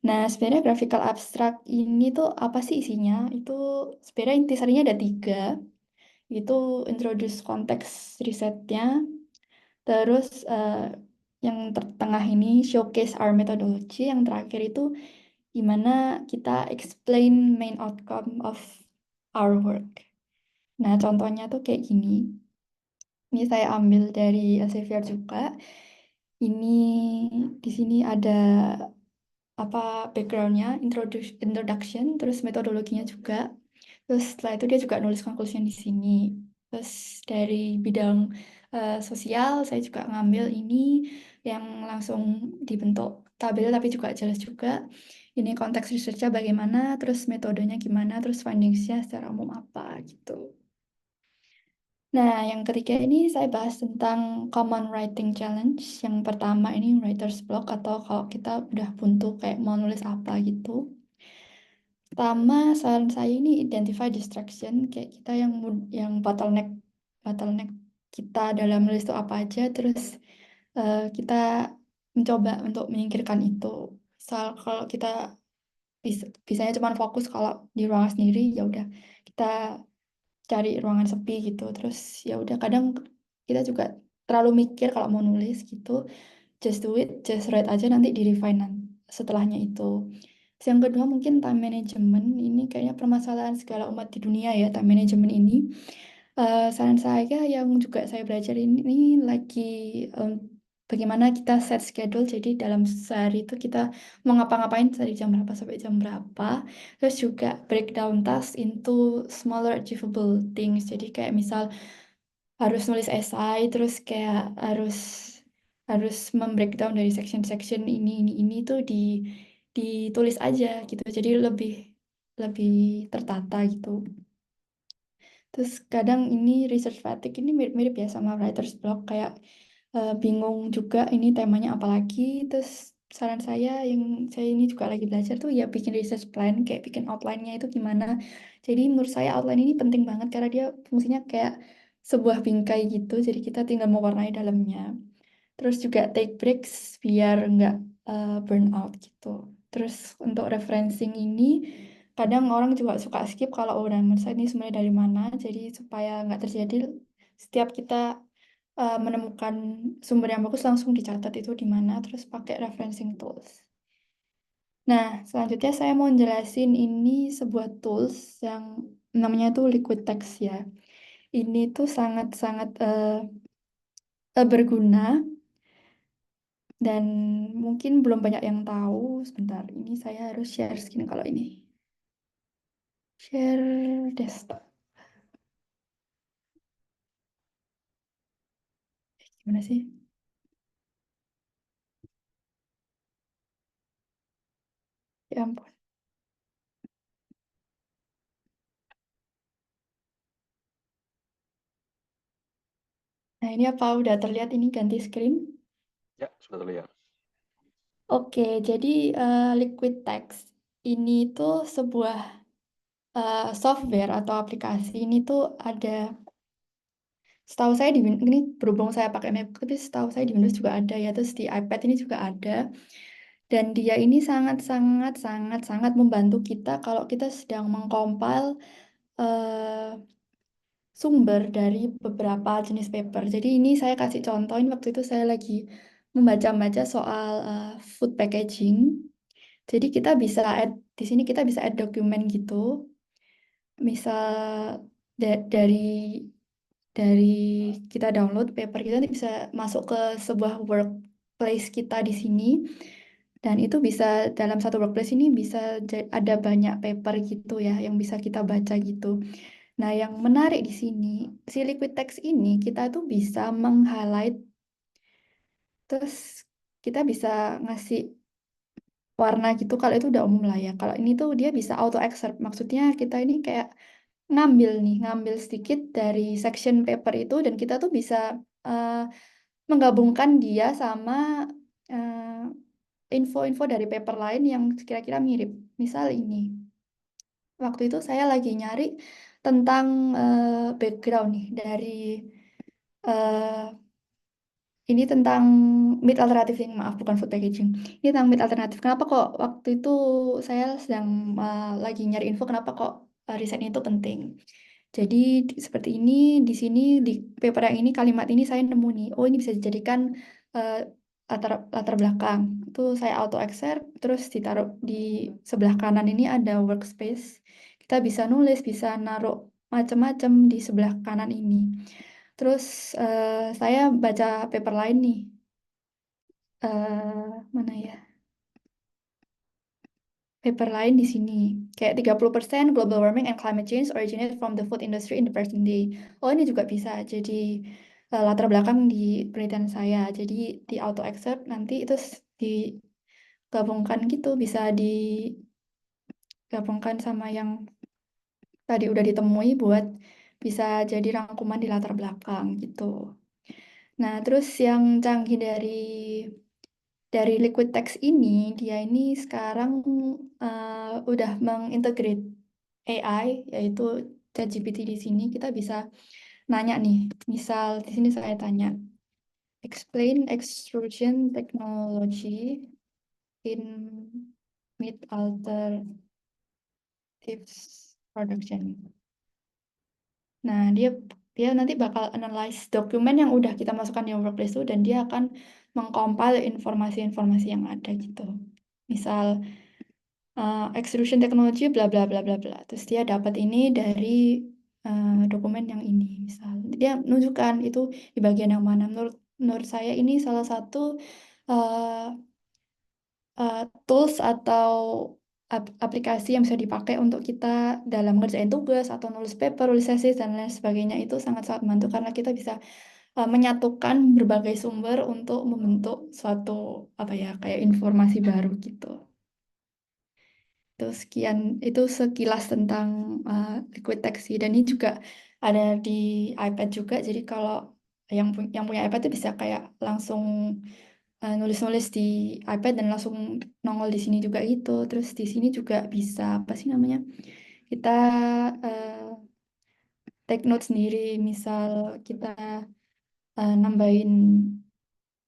Nah, sebenarnya graphical abstract ini tuh apa sih isinya? Itu sebenarnya intisarinya ada 3. Itu introduce konteks risetnya, terus yang tengah ini showcase our methodology, yang terakhir itu gimana kita explain main outcome of our work. Nah, contohnya tuh kayak gini. Ini saya ambil dari Elsevier juga. Ini di sini ada apa backgroundnya, introduction, terus metodologinya juga. Terus setelah itu dia juga nulis conclusion di sini. Terus dari bidang sosial saya juga ngambil ini yang langsung dibentuk tabel tapi juga jelas juga. Ini konteks researchnya bagaimana, terus metodenya gimana, terus findingsnya secara umum apa gitu. Nah, yang ketiga ini saya bahas tentang Common Writing Challenge. Yang pertama ini writer's block atau kalau kita udah buntu kayak mau nulis apa gitu. Pertama, saran saya ini identify distraction, kayak kita yang bottleneck kita dalam menulis itu apa aja, terus kita mencoba untuk menyingkirkan itu. Misal kalau kita bisanya cuma fokus kalau di ruangan sendiri, ya udah kita cari ruangan sepi gitu. Terus ya udah kadang kita juga terlalu mikir kalau mau nulis gitu. Just do it, just write aja nanti di refine setelahnya itu. Terus yang kedua mungkin time management. Ini kayaknya permasalahan segala umat di dunia ya, time management ini. Saran saya yang juga saya belajar ini lagi bagaimana kita set schedule. Jadi dalam sehari itu kita mau ngapa-ngapain dari jam berapa sampai jam berapa. Terus juga breakdown task into smaller achievable things. Jadi kayak misal harus nulis esai, terus kayak harus membreakdown dari section-section ini tuh ditulis aja gitu. Jadi lebih lebih tertata gitu. Terus kadang ini research fatigue ini mirip-mirip ya sama writer's block, kayak bingung juga ini temanya apa lagi. Terus saran saya yang saya ini juga lagi belajar tuh ya bikin research plan, kayak bikin outline-nya itu gimana. Jadi menurut saya outline ini penting banget karena dia fungsinya kayak sebuah bingkai gitu, jadi kita tinggal mewarnai dalamnya. Terus juga take breaks biar nggak burn out gitu. Terus untuk referencing ini kadang orang juga suka skip kalau udah ngerasa ini sebenarnya dari mana. Jadi supaya nggak terjadi setiap kita menemukan sumber yang bagus langsung dicatat itu di mana. Terus pakai referencing tools. Nah, selanjutnya saya mau jelasin ini sebuah tools yang namanya tuh Liquid Text ya. Ini tuh sangat-sangat berguna dan mungkin belum banyak yang tahu. Sebentar, ini saya harus share screen kalau ini. Share desktop. Gimana sih? Ya ampun. Nah, ini apa udah terlihat ini ganti screen? Ya, sudah terlihat. Oke, jadi Liquid Text ini tuh sebuah software atau aplikasi. Ini tuh ada, setahu saya di ini berhubung saya pakai MacBook, tapi setahu saya di Windows juga ada ya. Terus di iPad ini juga ada. Dan dia ini sangat membantu kita kalau kita sedang mengcompile eh, sumber dari beberapa jenis paper. Jadi ini saya kasih contohin waktu itu saya lagi membaca-baca soal food packaging. Jadi kita bisa add di sini kita bisa add dokumen gitu. Misal dari kita download paper kita nanti bisa masuk ke sebuah workplace kita di sini. Dan itu bisa dalam satu workplace ini bisa ada banyak paper gitu ya yang bisa kita baca gitu. Nah, yang menarik di sini, si liquid text ini kita tuh bisa meng-highlight, terus kita bisa ngasih warna gitu kalau itu udah umum lah ya. Kalau ini tuh dia bisa auto excerpt, maksudnya kita ini kayak ngambil sedikit dari section paper itu dan kita tuh bisa eh, menggabungkan dia sama info-info dari paper lain yang kira-kira mirip. Misal ini, waktu itu saya lagi nyari tentang background nih dari eh, ini tentang meat alternatif yang maaf bukan food packaging. Ini tentang meat alternatif. Kenapa kok waktu itu saya sedang lagi nyari info kenapa kok riset ini tuh penting. Jadi seperti ini di sini di paper yang ini kalimat ini saya nemu nih. Oh ini bisa dijadikan eh, latar latar belakang. Itu saya auto excerpt terus ditaruh di sebelah kanan ini ada workspace. Kita bisa nulis, bisa naruh macam-macam di sebelah kanan ini. Terus saya baca paper lain nih. Mana ya? Paper lain di sini. Kayak 30% global warming and climate change originate from the food industry in the present day. Oh, ini juga bisa jadi latar belakang di penelitian saya. Jadi di auto accept nanti itu digabungkan gitu, bisa digabungkan sama yang tadi udah ditemui buat bisa jadi rangkuman di latar belakang gitu. Nah, terus yang canggih dari Liquid Text ini, dia ini sekarang udah mengintegrate AI, yaitu ChatGPT di sini. Kita bisa nanya nih, misal di sini saya tanya, explain extrusion technology in meat alternatives production. Nah, dia dia nanti bakal analyze dokumen yang udah kita masukkan di workplace itu dan dia akan mengcompile informasi-informasi yang ada gitu. Misal extrusion technology bla bla bla bla bla. Terus dia dapat ini dari dokumen yang ini misal. Dia menunjukkan itu di bagian yang mana. menurut saya ini salah satu uh, tools atau aplikasi yang bisa dipakai untuk kita dalam ngerjain tugas atau nulis paper, nulis tesis dan lain sebagainya itu sangat-sangat membantu karena kita bisa menyatukan berbagai sumber untuk membentuk suatu apa ya kayak informasi baru gitu. Itu sekian itu sekilas tentang liquid text sih. Dan ini juga ada di iPad juga. Jadi kalau yang punya iPad itu bisa kayak langsung nulis-nulis di iPad dan langsung nongol di sini juga gitu. Terus di sini juga bisa apa sih namanya? Kita uh, take note sendiri. Misal kita nambahin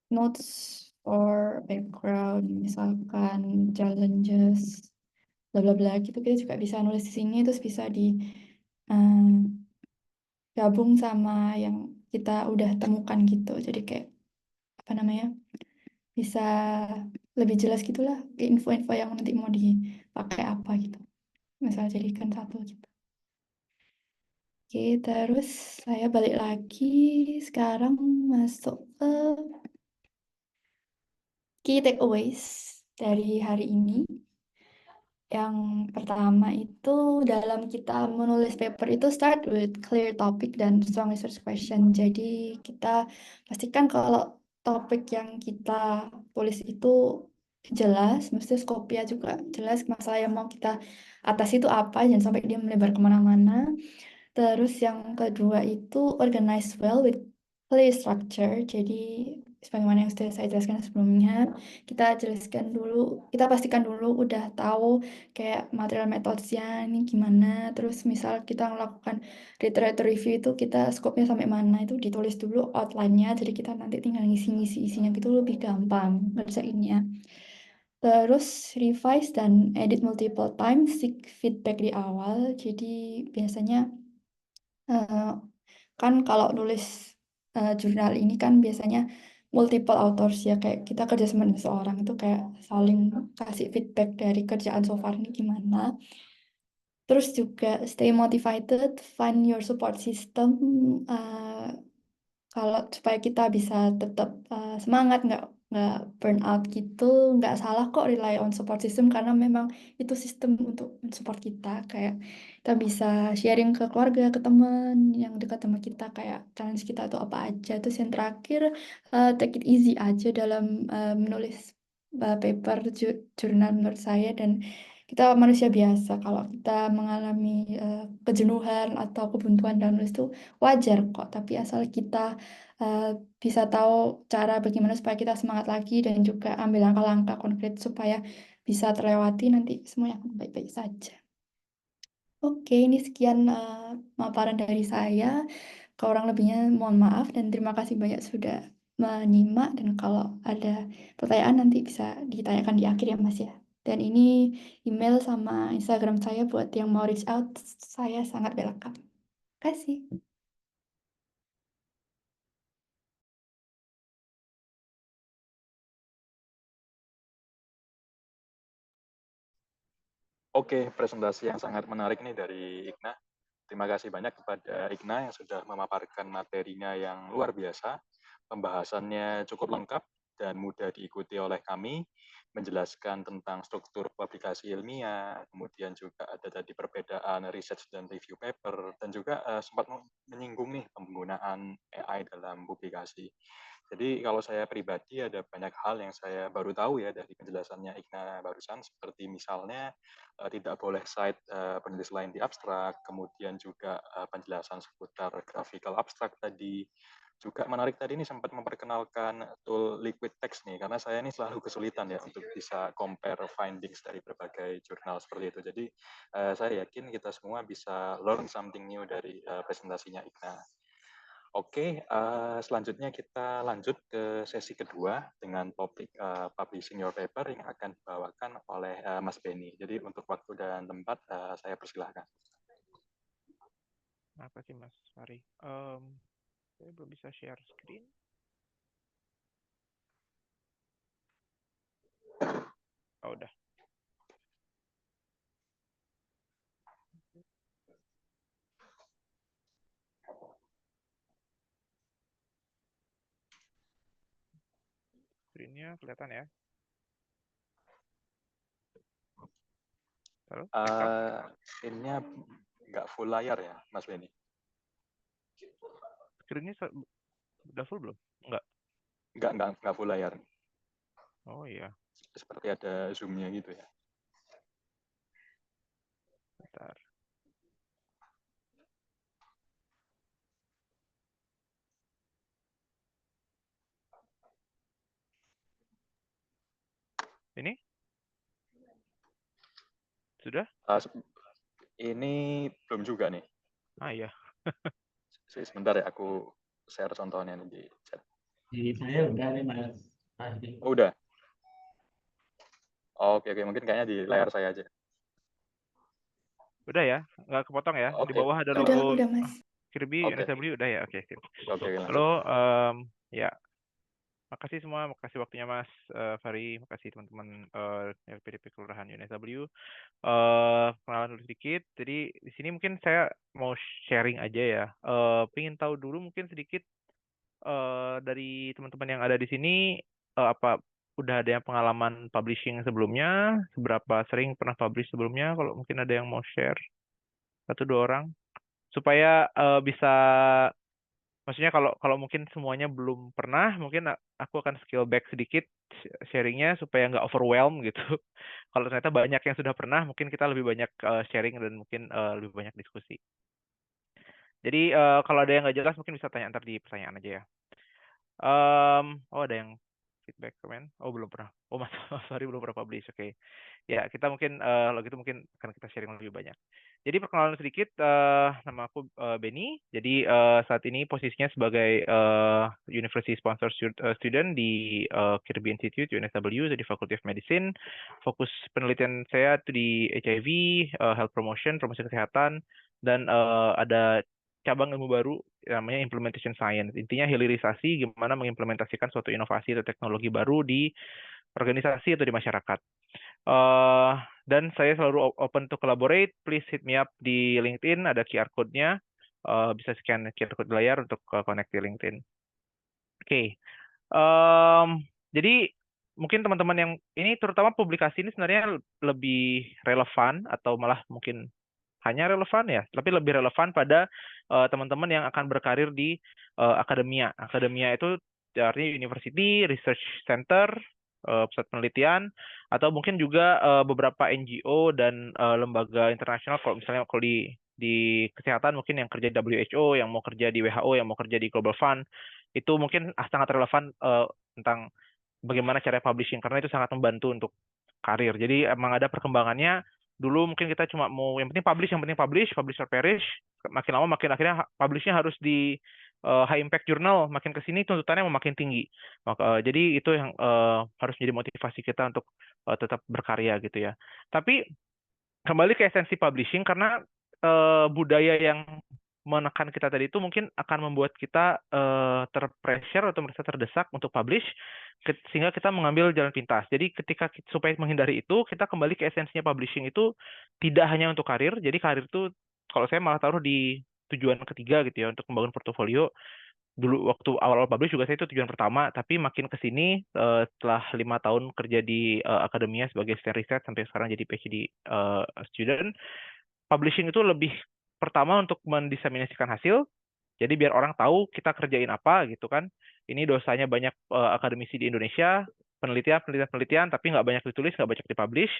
notes or background, misalkan challenges, bla bla bla gitu kita juga bisa nulis di sini terus bisa di eh, gabung sama yang kita udah temukan gitu. Jadi kayak apa namanya? Bisa lebih jelas gitulah info-info yang nanti mau dipakai apa gitu. Misal jadikan satu gitu. Oke, terus saya balik lagi sekarang masuk ke key takeaways dari hari ini. Yang pertama itu dalam kita menulis paper itu start with clear topic dan strong research question. Jadi kita pastikan kalau topik yang kita tulis itu jelas, mesti skopnya juga jelas, masalah yang mau kita atas itu apa, jangan sampai dia melebar kemana-mana. Terus yang kedua itu organize well with clear structure. Jadi sebagaimana yang sudah saya jelaskan sebelumnya, kita pastikan dulu udah tahu kayak material metodenya ini gimana. Terus misal kita melakukan literature review itu kita scope-nya sampai mana itu ditulis dulu outline-nya. Jadi kita nanti tinggal ngisi-ngisi isinya gitu lebih gampang ngerjainnya. Terus revise dan edit multiple times, seek feedback di awal. Jadi biasanya Eh, kan kalau nulis jurnal ini kan biasanya multiple authors ya kayak kita kerja sama dengan seorang itu kayak saling kasih feedback dari kerjaan so far ini gimana. Terus juga stay motivated, find your support system. eh, Kalau supaya kita bisa tetap semangat nggak burn out gitu, nggak salah kok rely on support system karena memang itu sistem untuk support kita. Kayak kita bisa sharing ke keluarga, ke teman yang dekat sama kita kayak challenge kita itu apa aja. Terus yang terakhir take it easy aja dalam menulis paper jurnal menurut saya. Dan kita manusia biasa kalau kita mengalami kejenuhan atau kebuntuan dalam nulis itu wajar kok, tapi asal kita eh, bisa tahu cara bagaimana supaya kita semangat lagi dan juga ambil langkah-langkah konkret supaya bisa terlewati nanti semuanya akan baik-baik saja. Oke, ini sekian paparan dari saya. Kurang lebihnya mohon maaf dan terima kasih banyak sudah menyimak dan kalau ada pertanyaan nanti bisa ditanyakan di akhir ya Mas ya. Dan ini email sama Instagram saya buat yang mau reach out, saya sangat welcome. Terima kasih. Oke, presentasi yang sangat menarik nih dari Igna. Terima kasih banyak kepada Igna yang sudah memaparkan materinya yang luar biasa. Pembahasannya cukup lengkap dan mudah diikuti oleh kami, menjelaskan tentang struktur publikasi ilmiah, kemudian juga ada tadi perbedaan research dan review paper, dan juga sempat menyinggung nih penggunaan AI dalam publikasi. Jadi kalau saya pribadi ada banyak hal yang saya baru tahu ya dari penjelasannya Igna barusan, seperti misalnya tidak boleh cite penulis lain di abstrak, kemudian juga penjelasan seputar graphical abstract tadi. Juga menarik tadi ini sempat memperkenalkan tool liquid text nih, karena saya ini selalu kesulitan ya untuk bisa compare findings dari berbagai jurnal seperti itu. Jadi saya yakin kita semua bisa learn something new dari presentasinya Igna. Oke, selanjutnya kita lanjut ke sesi kedua dengan topik publishing your paper yang akan dibawakan oleh Mas Beni. Jadi untuk waktu dan tempat saya persilahkan. Apa sih Mas Fari? Saya belum bisa share screen. Oh, udah. Screen-nya kelihatan ya? Halo? Screen-nya nggak full layar ya, Mas Benny? Screen-nya udah full belum? Enggak. Nggak full layar. Oh iya, Seperti ada zoom-nya gitu ya. bentar. Ini? Sudah? Ini belum juga nih. Ah iya. Sebentar ya, aku share contohnya nih di chat. Jadi saya udah nih Mas. Oh, udah. Oke, mungkin kayaknya di layar saya aja. Udah ya? Nggak kepotong ya? Di Oke. bawah ada logo Udah Mas. Kirby, Oke. UNSW udah ya? Oke, sip. Oke, lanjut. Halo, ya. Makasih semua, makasih waktunya Mas Fahri, makasih teman-teman LPDP Kelurahan UNSW. Kenalan dulu sedikit. Jadi di sini mungkin saya mau sharing aja ya. Pengen tahu dulu mungkin sedikit dari teman-teman yang ada di sini, apa udah ada yang pengalaman publishing sebelumnya? Seberapa sering pernah publish sebelumnya? Kalau mungkin ada yang mau share, 1-2 orang, supaya bisa, maksudnya kalau mungkin semuanya belum pernah, mungkin aku akan scale back sedikit sharingnya supaya nggak overwhelm gitu. Kalau ternyata banyak yang sudah pernah, mungkin kita lebih banyak sharing dan mungkin lebih banyak diskusi. Jadi kalau ada yang nggak jelas mungkin bisa tanya ntar di pertanyaan aja ya. Oh ada yang feedback komen. Oh belum pernah. Oh Mas Fahri belum pernah publish. Oke. Ya kita mungkin kalau gitu mungkin akan kita sharing lebih banyak. Jadi perkenalan sedikit. Nama aku Benny. Jadi saat ini posisinya sebagai University Sponsor Student di Kirby Institute UNSW, jadi Faculty of Medicine. Fokus penelitian saya itu di HIV, health promotion, promosi kesehatan, dan ada cabang ilmu baru namanya implementation science. Intinya hilirisasi, gimana mengimplementasikan suatu inovasi atau teknologi baru di organisasi atau di masyarakat. Dan saya selalu open to collaborate. Please hit me up di LinkedIn, ada QR code-nya. Bisa scan QR code di layar untuk connect di LinkedIn. Oke. Jadi mungkin teman-teman yang ini, terutama publikasi ini sebenarnya lebih relevan atau malah mungkin hanya relevan ya, tapi lebih relevan pada teman-teman yang akan berkarir di akademia. Akademia itu artinya university, research center, pusat penelitian, atau mungkin juga beberapa NGO dan lembaga internasional. Kalau misalnya kalau di kesehatan mungkin yang kerja di WHO, yang mau kerja di WHO, yang mau kerja di Global Fund, itu mungkin sangat relevan tentang bagaimana cara publishing, karena itu sangat membantu untuk karir. Jadi emang ada perkembangannya. Dulu mungkin kita cuma mau yang penting publish or perish. Makin lama makin akhirnya publishnya harus di high impact journal. Makin ke sini tuntutannya makin tinggi. Jadi itu yang harus menjadi motivasi kita untuk tetap berkarya gitu ya. Tapi kembali ke esensi publishing, karena budaya yang menekan kita tadi itu mungkin akan membuat kita terpressure atau merasa terdesak untuk publish, sehingga kita mengambil jalan pintas. Jadi ketika supaya menghindari itu, kita kembali ke esensinya publishing itu tidak hanya untuk karir. Jadi karir itu kalau saya malah taruh di tujuan ketiga gitu ya, untuk membangun portofolio. Dulu waktu awal-awal publish juga saya itu tujuan pertama, tapi makin ke sini setelah 5 tahun kerja di akademia sebagai assistant research sampai sekarang jadi PhD student, publishing itu lebih pertama untuk mendiseminasikan hasil. Jadi biar orang tahu kita kerjain apa gitu kan. Ini dosanya banyak akademisi di Indonesia, penelitian, tapi nggak banyak ditulis, nggak banyak dipublish.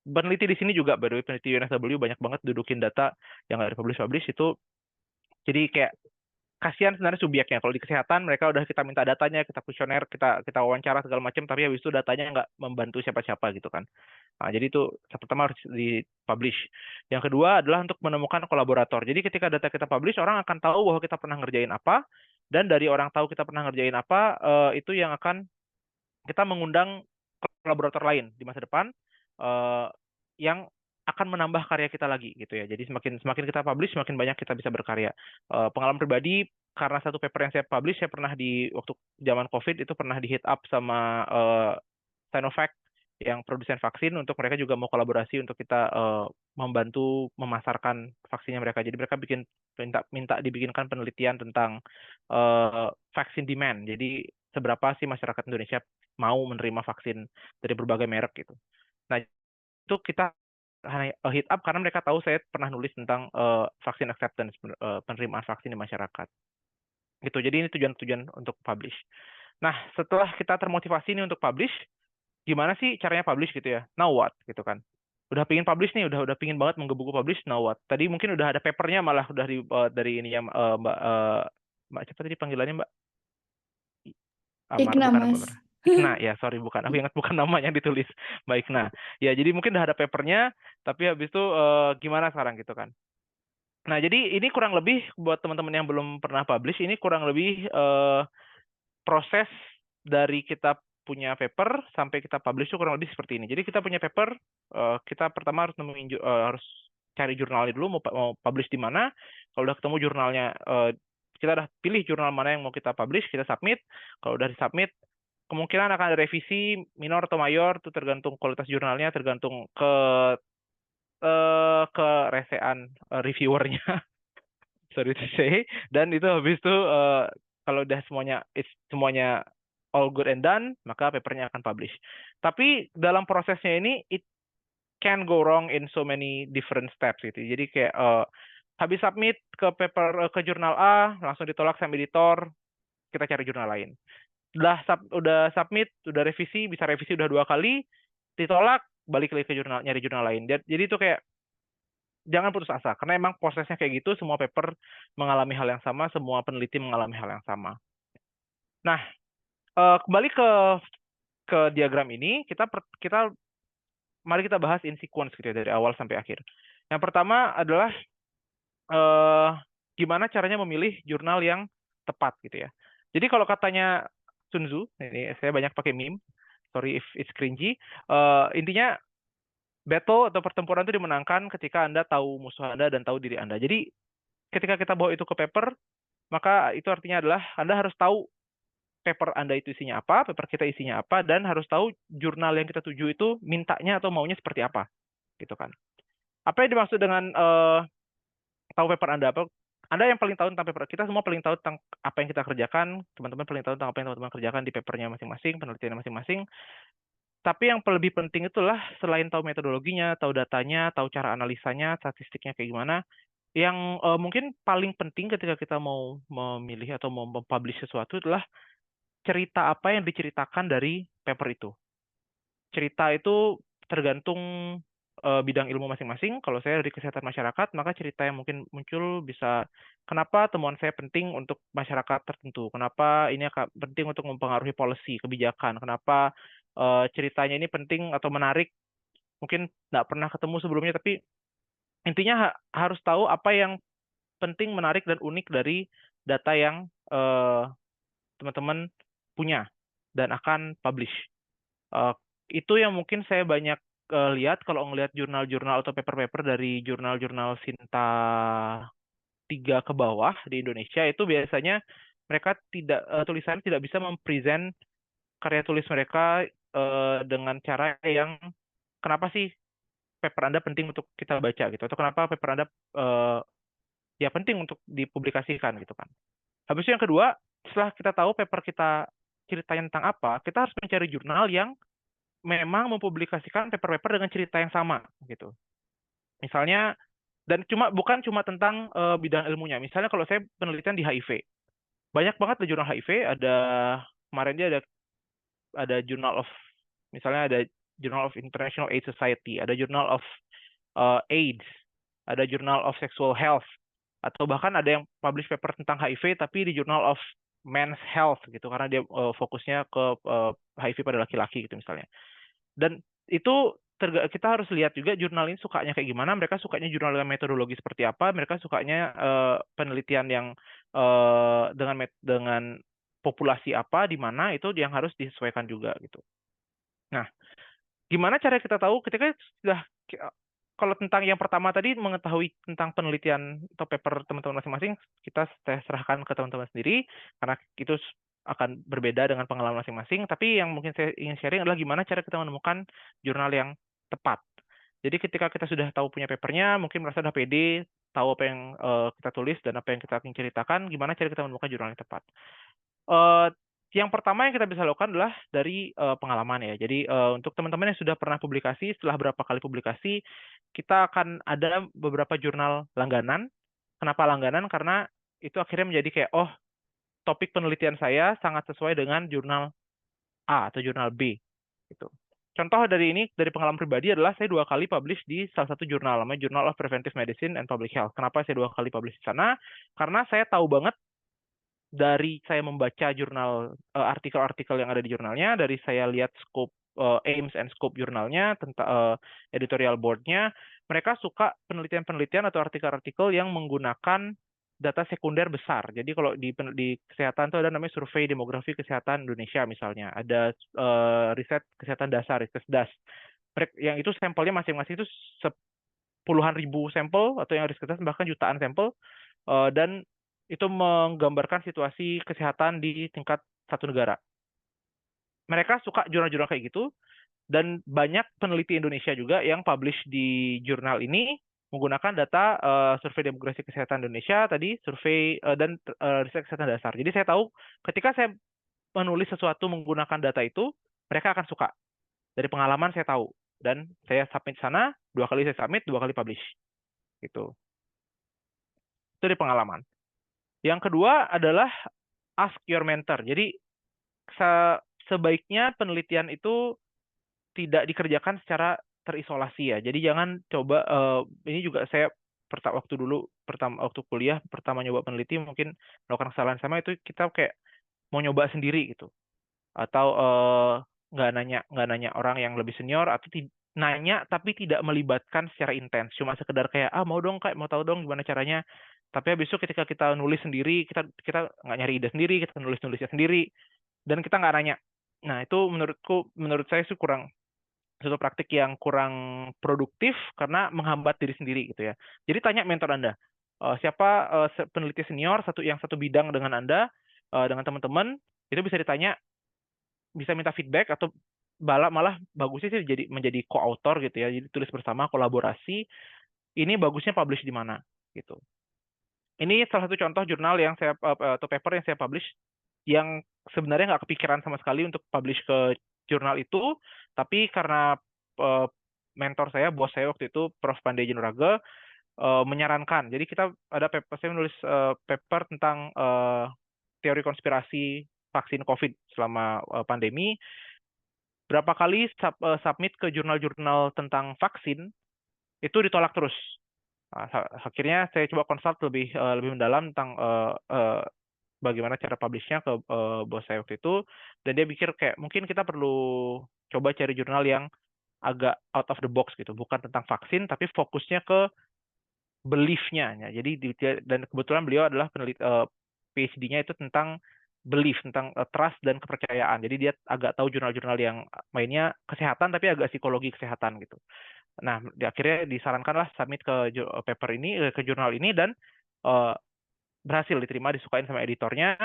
Peneliti di sini juga, by the way, peneliti UNSW banyak banget dudukin data yang nggak dipublish itu. Jadi kayak kasihan sebenarnya subjeknya. Kalau di kesehatan mereka udah kita minta datanya, kita kuesioner, kita wawancara segala macam, tapi habis itu datanya nggak membantu siapa-siapa gitu kan. Nah, jadi itu pertama harus di-publish. Yang kedua adalah untuk menemukan kolaborator. Jadi ketika data kita publish, orang akan tahu bahwa kita pernah ngerjain apa, dan dari orang tahu kita pernah ngerjain apa, itu yang akan kita mengundang kolaborator lain di masa depan yang akan menambah karya kita lagi gitu ya. Jadi semakin kita publish, semakin banyak kita bisa berkarya. Pengalaman pribadi, karena satu paper yang saya publish, saya pernah waktu zaman COVID itu pernah di hit up sama Sinovac yang produsen vaksin, untuk mereka juga mau kolaborasi untuk kita membantu memasarkan vaksinnya mereka. Jadi mereka minta dibikinkan penelitian tentang vaksin demand. Jadi seberapa sih masyarakat Indonesia mau menerima vaksin dari berbagai merek gitu. Nah, itu kita hit up karena mereka tahu saya pernah nulis tentang vaksin acceptance, penerimaan vaksin di masyarakat. Gitu. Jadi ini tujuan-tujuan untuk publish. Nah, setelah kita termotivasi nih untuk publish, gimana sih caranya publish gitu ya? Now what gitu kan? Udah pingin publish nih, udah pingin banget menggebu publish, now what? Tadi mungkin udah ada papernya, malah udah dari ini ya Mbak siapa tadi panggilannya Mbak? Amar Ikna, bukan apa? Mas. Ikna ya, sorry bukan. Aku ingat bukan namanya yang ditulis. Mbak Ikna. Ya, jadi mungkin udah ada papernya, tapi habis itu gimana sekarang gitu kan? Nah, jadi ini kurang lebih buat teman-teman yang belum pernah publish, ini kurang lebih proses dari kita punya paper sampai kita publish itu kurang lebih seperti ini. Jadi kita punya paper, kita pertama harus harus cari jurnalnya dulu, mau publish di mana. Kalau udah ketemu jurnalnya, kita udah pilih jurnal mana yang mau kita publish, kita submit. Kalau udah disubmit, kemungkinan akan ada revisi minor atau mayor, itu tergantung kualitas jurnalnya, tergantung keresean reviewernya. Sorry to say. Dan itu habis itu kalau udah semuanya all good and done, maka papernya akan publish. Tapi dalam prosesnya ini it can go wrong in so many different steps gitu. Jadi kayak habis submit ke paper ke jurnal A, langsung ditolak sama editor, kita cari jurnal lain. Udah submit, udah revisi, bisa revisi udah 2 kali, ditolak, balik lagi ke jurnal, nyari jurnal lain. Jadi itu kayak jangan putus asa, karena emang prosesnya kayak gitu, semua paper mengalami hal yang sama, semua peneliti mengalami hal yang sama. Nah, kembali ke diagram ini, mari kita bahas in sequence gitu ya, dari awal sampai akhir. Yang pertama adalah gimana caranya memilih jurnal yang tepat gitu ya. Jadi kalau katanya Sun Tzu, ini saya banyak pakai meme, sorry if it's cringy, intinya battle atau pertempuran itu dimenangkan ketika Anda tahu musuh Anda dan tahu diri Anda. Jadi ketika kita bawa itu ke paper, maka itu artinya adalah Anda harus tahu paper Anda itu isinya apa, paper kita isinya apa, dan harus tahu jurnal yang kita tuju itu mintanya atau maunya seperti apa, gitu kan. Apa yang dimaksud dengan tahu paper Anda apa? Anda yang paling tahu tentang paper, kita semua paling tahu tentang apa yang kita kerjakan, teman-teman paling tahu tentang apa yang teman-teman kerjakan di papernya masing-masing, penelitiannya masing-masing. Tapi yang lebih penting itulah selain tahu metodologinya, tahu datanya, tahu cara analisanya, statistiknya kayak gimana, yang mungkin paling penting ketika kita mau memilih atau mau mempublish sesuatu adalah cerita apa yang diceritakan dari paper itu. Cerita itu tergantung bidang ilmu masing-masing. Kalau saya dari kesehatan masyarakat, maka cerita yang mungkin muncul bisa kenapa temuan saya penting untuk masyarakat tertentu, kenapa ini penting untuk mempengaruhi policy, kebijakan, kenapa ceritanya ini penting atau menarik, mungkin nggak pernah ketemu sebelumnya, tapi intinya harus tahu apa yang penting, menarik, dan unik dari data yang teman-teman punya dan akan publish. Itu yang mungkin saya banyak lihat kalau ngelihat jurnal-jurnal atau paper-paper dari jurnal-jurnal Sinta 3 ke bawah di Indonesia, itu biasanya mereka tulisannya tidak bisa mempresent karya tulis mereka dengan cara yang kenapa sih paper Anda penting untuk kita baca gitu, atau kenapa paper Anda ya penting untuk dipublikasikan gitu kan. Habis itu yang kedua, setelah kita tahu paper kita ceritanya tentang apa, kita harus mencari jurnal yang memang mempublikasikan paper-paper dengan cerita yang sama gitu. Misalnya, dan bukan cuma tentang bidang ilmunya. Misalnya kalau saya penelitian di HIV, banyak banget di jurnal HIV. Kemarin dia ada Journal of, misalnya ada Journal of International AIDS Society, ada Journal of AIDS, ada Journal of Sexual Health, atau bahkan ada yang publish paper tentang HIV tapi di Journal of Men's Health gitu, karena dia fokusnya ke HIV pada laki-laki gitu misalnya. Dan itu kita harus lihat juga jurnal ini sukanya kayak gimana, mereka sukanya jurnal dengan metodologi seperti apa, mereka sukanya penelitian yang dengan populasi apa, di mana, itu yang harus disesuaikan juga gitu. Nah, gimana cara kita tahu ketika sudah, kalau tentang yang pertama tadi, mengetahui tentang penelitian atau paper teman-teman masing-masing, kita serahkan ke teman-teman sendiri, karena itu akan berbeda dengan pengalaman masing-masing. Tapi yang mungkin saya ingin sharing adalah gimana cara kita menemukan jurnal yang tepat. Jadi ketika kita sudah tahu punya papernya, mungkin merasa sudah pede, tahu apa yang kita tulis dan apa yang kita ingin ceritakan, gimana cara kita menemukan jurnal yang tepat. Yang pertama yang kita bisa lakukan adalah dari pengalaman ya. Jadi untuk teman-teman yang sudah pernah publikasi, setelah berapa kali publikasi, kita akan ada beberapa jurnal langganan. Kenapa langganan? Karena itu akhirnya menjadi kayak, oh, topik penelitian saya sangat sesuai dengan jurnal A atau jurnal B. Gitu. Contoh dari ini, dari pengalaman pribadi adalah saya 2 kali publish di salah satu jurnal, namanya Journal of Preventive Medicine and Public Health. Kenapa saya 2 kali publish di sana? Karena saya tahu banget dari saya membaca jurnal artikel-artikel yang ada di jurnalnya, dari saya lihat scope aims and scope jurnalnya, tentang editorial board-nya, mereka suka penelitian-penelitian atau artikel-artikel yang menggunakan data sekunder besar. Jadi kalau di kesehatan itu ada namanya survei demografi kesehatan Indonesia misalnya, ada riset kesehatan dasar, riset das. Yang itu sampelnya masing-masing itu puluhan ribu sampel atau yang riset das bahkan jutaan sampel, dan itu menggambarkan situasi kesehatan di tingkat satu negara. Mereka suka jurnal-jurnal kayak gitu, dan banyak peneliti Indonesia juga yang publish di jurnal ini menggunakan data survei demografi kesehatan Indonesia tadi, survei dan riset kesehatan dasar. Jadi saya tahu ketika saya menulis sesuatu menggunakan data itu, mereka akan suka. Dari pengalaman saya tahu, dan saya submit sana, 2 kali saya submit, 2 kali publish. Gitu. Itu dari pengalaman. Yang kedua adalah ask your mentor. Jadi sebaiknya penelitian itu tidak dikerjakan secara terisolasi ya. Jadi jangan coba ini juga saya waktu kuliah pertama nyoba peneliti mungkin melakukan kesalahan sama itu, kita kayak mau nyoba sendiri gitu. Atau nggak nanya orang yang lebih senior, atau nanya tapi tidak melibatkan secara intens. Cuma sekedar kayak mau dong Kak, mau tahu dong gimana caranya. Tapi habis itu ketika kita nulis sendiri, kita nggak nyari ide sendiri, kita nulisnya sendiri, dan kita nggak nanya. Nah, itu menurut saya sih suatu praktik yang kurang produktif karena menghambat diri sendiri gitu ya. Jadi tanya mentor Anda. Siapa peneliti senior yang satu bidang dengan Anda, dengan teman-teman, itu bisa ditanya, bisa minta feedback, atau malah bagusnya sih menjadi co-author gitu ya. Jadi tulis bersama, kolaborasi. Ini bagusnya publish di mana gitu. Ini salah satu contoh jurnal yang atau paper yang saya publish yang sebenarnya nggak kepikiran sama sekali untuk publish ke jurnal itu, tapi karena mentor saya, bos saya waktu itu, Prof. Pandey Jenuraga, menyarankan. Jadi saya menulis paper tentang teori konspirasi vaksin COVID selama pandemi. Berapa kali submit ke jurnal-jurnal tentang vaksin, itu ditolak terus. Akhirnya saya coba konsult lebih mendalam tentang bagaimana cara publishnya ke bos saya waktu itu, dan dia pikir kayak mungkin kita perlu coba cari jurnal yang agak out of the box gitu, bukan tentang vaksin tapi fokusnya ke belief-nya. Jadi dan kebetulan beliau adalah peneliti PhD-nya itu tentang belief, tentang trust dan kepercayaan. Jadi dia agak tahu jurnal-jurnal yang mainnya kesehatan tapi agak psikologi kesehatan gitu. Nah, akhirnya disarankanlah submit ke paper ini, ke jurnal ini, dan berhasil diterima, disukain sama editornya,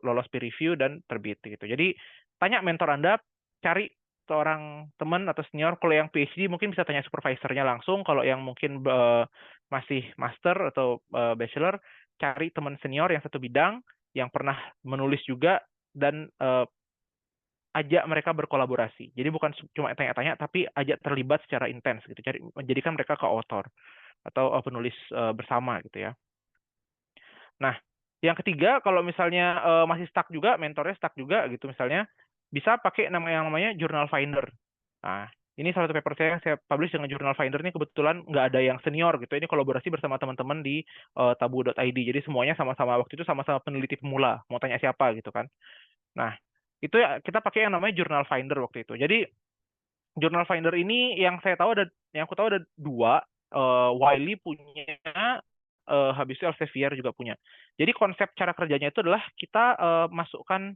lolos peer review dan terbit gitu. Jadi tanya mentor Anda, cari seorang teman atau senior. Kalau yang PhD mungkin bisa tanya supervisornya langsung. Kalau yang mungkin masih master atau bachelor, cari teman senior yang satu bidang yang pernah menulis juga, dan ajak mereka berkolaborasi. Jadi bukan cuma tanya-tanya, tapi ajak terlibat secara intens gitu. Menjadikan mereka co-author atau penulis bersama gitu ya. Nah, yang ketiga, kalau misalnya masih stuck juga, mentornya stuck juga gitu misalnya, bisa pakai yang namanya Journal Finder. Nah, ini salah satu paper saya yang saya publish dengan Journal Finder ini, kebetulan nggak ada yang senior gitu. Ini kolaborasi bersama teman-teman di tabu.id. Jadi semuanya sama-sama waktu itu sama-sama peneliti pemula, mau tanya siapa gitu kan. Nah, itu ya kita pakai yang namanya Journal Finder waktu itu. Jadi Journal Finder ini yang aku tahu ada 2, Wiley punya, habis itu Elsevier juga punya. Jadi konsep cara kerjanya itu adalah kita masukkan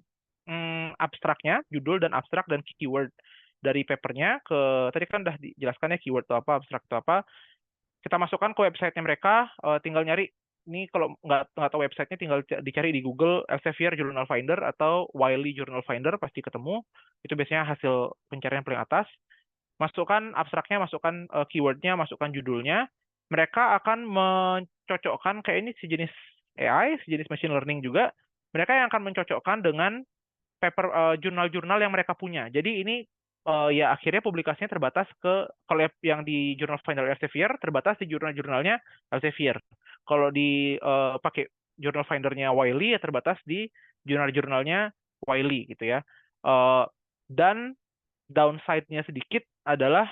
abstraknya, judul dan abstrak dan keyword dari papernya tadi kan udah dijelaskan ya keyword itu apa, abstrak itu apa. Kita masukkan ke websitenya mereka, tinggal nyari. Ini kalau nggak tahu websitenya, tinggal dicari di Google Elsevier Journal Finder atau Wiley Journal Finder, pasti ketemu. Itu biasanya hasil pencarian paling atas. Masukkan abstraknya, masukkan keywordnya, masukkan judulnya. Mereka akan mencocokkan, kayak ini sejenis AI, sejenis machine learning juga. Mereka yang akan mencocokkan dengan jurnal-jurnal yang mereka punya. Jadi ini ya akhirnya publikasinya terbatas ke, kalau yang di Journal Finder Elsevier terbatas di jurnal-jurnalnya Elsevier. Kalau di pakai Journal Finder-nya Wiley ya terbatas di jurnal-jurnalnya Wiley gitu ya. Dan downside-nya sedikit adalah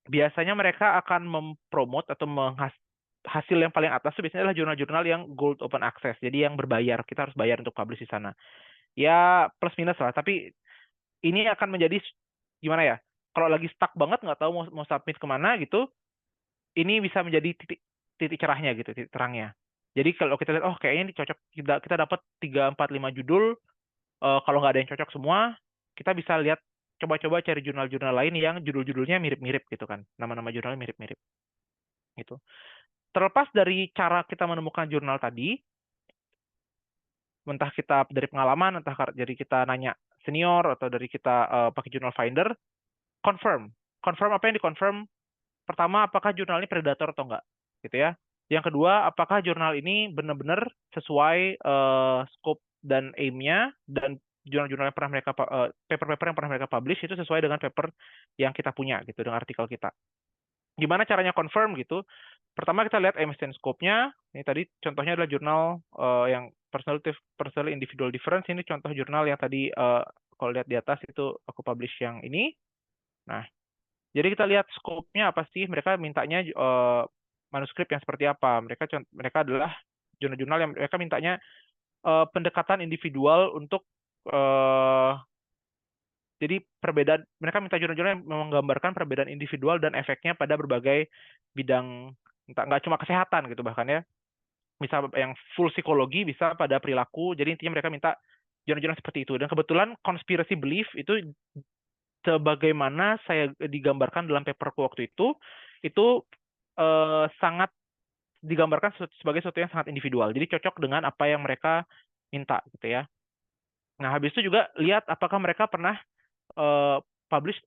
biasanya mereka akan mempromot atau hasil yang paling atas itu biasanya adalah jurnal-jurnal yang gold open access, jadi yang berbayar, kita harus bayar untuk publish di sana. Ya plus minus lah, tapi ini akan menjadi gimana ya? Kalau lagi stuck banget nggak tahu mau submit kemana gitu, ini bisa menjadi titik cerahnya gitu, titik terangnya. Jadi kalau kita lihat, oh kayaknya ini cocok, kita dapat 3, 4, 5 judul, kalau nggak ada yang cocok semua, kita bisa lihat, coba-coba cari jurnal-jurnal lain yang judul-judulnya mirip-mirip gitu kan, nama-nama jurnalnya mirip-mirip gitu. Terlepas dari cara kita menemukan jurnal tadi, entah kita dari pengalaman, entah dari kita nanya senior, atau dari kita pakai Journal Finder, confirm apa yang dikonfirm. Pertama, apakah jurnal ini predator atau enggak gitu ya. Yang kedua, apakah jurnal ini benar-benar sesuai scope dan aim-nya, dan jurnal-jurnal yang pernah mereka paper-paper yang pernah mereka publish itu sesuai dengan paper yang kita punya gitu, dengan artikel kita. Gimana caranya confirm gitu? Pertama kita lihat aims dan scope-nya. Ini tadi contohnya adalah jurnal yang personal individual difference. Ini contoh jurnal yang tadi kalau lihat di atas itu aku publish yang ini. Nah, jadi kita lihat scope-nya apa sih? Mereka mintanya manuskrip yang seperti apa? Mereka adalah jurnal-jurnal yang mereka mintanya pendekatan individual untuk jadi perbedaan, mereka minta jurnal-jurnal yang menggambarkan perbedaan individual dan efeknya pada berbagai bidang, nggak cuma kesehatan gitu bahkan ya. Misal yang full psikologi, bisa pada perilaku. Jadi intinya mereka minta jurnal-jurnal seperti itu. Dan kebetulan conspiracy belief itu sebagaimana saya digambarkan dalam paperku waktu itu sangat digambarkan sebagai sesuatu yang sangat individual. Jadi cocok dengan apa yang mereka minta gitu ya. Nah, habis itu juga lihat apakah mereka pernah publish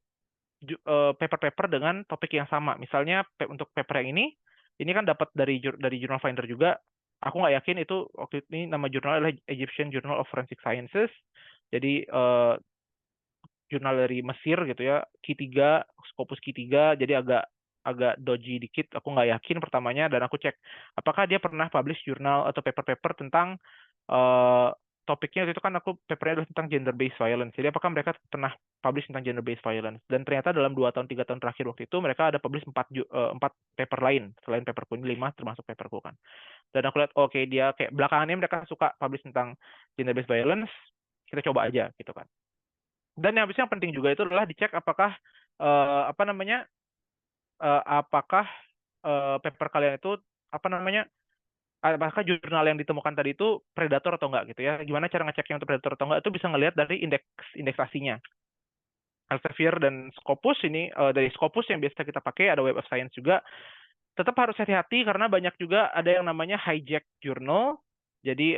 paper-paper dengan topik yang sama. Misalnya untuk paper yang ini kan dapat dari Journal Finder juga. Aku nggak yakin itu waktu ini nama jurnal adalah Egyptian Journal of Forensic Sciences. Jadi jurnal dari Mesir gitu ya, Q3, Scopus Q3, jadi agak dodgy dikit. Aku nggak yakin pertamanya, dan aku cek apakah dia pernah publish jurnal atau paper-paper tentang topiknya itu kan aku papernya adalah tentang gender based violence. Jadi apakah mereka pernah publish tentang gender based violence? Dan ternyata dalam 2 tahun 3 tahun terakhir waktu itu mereka ada publish 4 paper lain selain paperku ini, 5 termasuk paperku kan. Dan aku lihat oke, dia kayak belakangannya mereka suka publish tentang gender based violence, kita coba aja gitu kan. Dan yang habisnya yang penting juga itu adalah dicek apakah apakah paper kalian itu apakah jurnal yang ditemukan tadi itu predator atau enggak gitu ya. Gimana cara ngeceknya untuk predator atau enggak? Itu bisa ngelihat dari indeksasinya. Elsevier dan Scopus ini, dari Scopus yang biasa kita pakai, ada Web of Science juga. Tetap harus hati-hati karena banyak juga ada yang namanya hijack journal. Jadi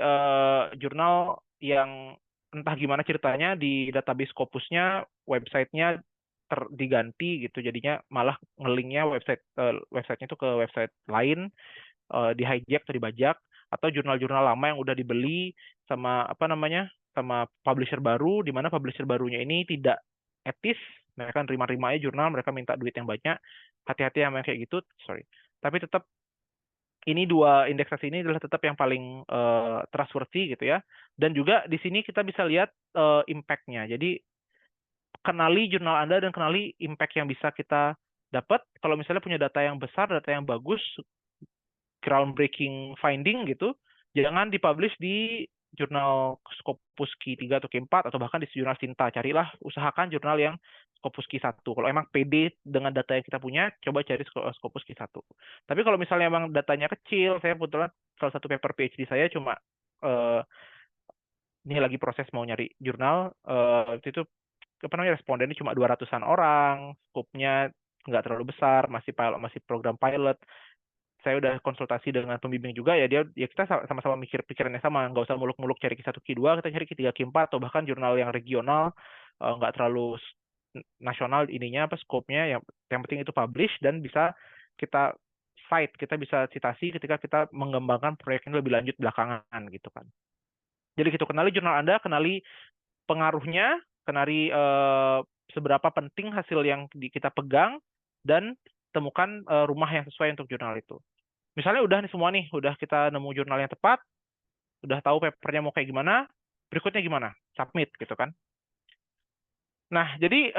jurnal yang entah gimana ceritanya di database Scopusnya, websitenya diganti gitu. Jadinya malah nge-linknya websitenya itu ke website lain. Di hijack atau dibajak, atau jurnal-jurnal lama yang udah dibeli sama sama publisher baru, di mana publisher barunya ini tidak etis, mereka nerima-nerima aja jurnal, mereka minta duit yang banyak. Hati-hati sama kayak gitu, sorry. Tapi tetap ini 2 indeksasi ini adalah tetap yang paling trustworthy gitu ya. Dan juga di sini kita bisa lihat impact-nya. Jadi kenali jurnal Anda dan kenali impact yang bisa kita dapat. Kalau misalnya punya data yang besar, data yang bagus, groundbreaking finding gitu, jangan dipublish di jurnal Scopus Q3 atau Q4 atau bahkan di jurnal Sinta. Carilah, usahakan jurnal yang Scopus Q1. Kalau emang pede dengan data yang kita punya, coba cari Scopus Q1. Tapi kalau misalnya emang datanya kecil, saya kebetulan salah satu paper PhD saya cuma ini lagi proses mau nyari jurnal, itu respondennya cuma 200-an orang, scope-nya nggak terlalu besar, masih program pilot. Saya udah konsultasi dengan pembimbing juga ya, kita sama-sama mikir pikirannya sama, nggak usah muluk-muluk cari Q1 Q2, kita cari Q3 Q4 atau bahkan jurnal yang regional, nggak terlalu nasional ininya scope-nya, yang penting itu publish dan bisa kita cite, kita bisa citasi ketika kita mengembangkan proyek ini lebih lanjut belakangan gitu kan. Jadi gitu, kenali jurnal Anda, kenali pengaruhnya, kenari seberapa penting hasil yang kita pegang, dan temukan rumah yang sesuai untuk jurnal itu. Misalnya udah nih semua nih, udah kita nemu jurnal yang tepat, udah tahu papernya mau kayak gimana, berikutnya gimana? Submit gitu kan. Nah, jadi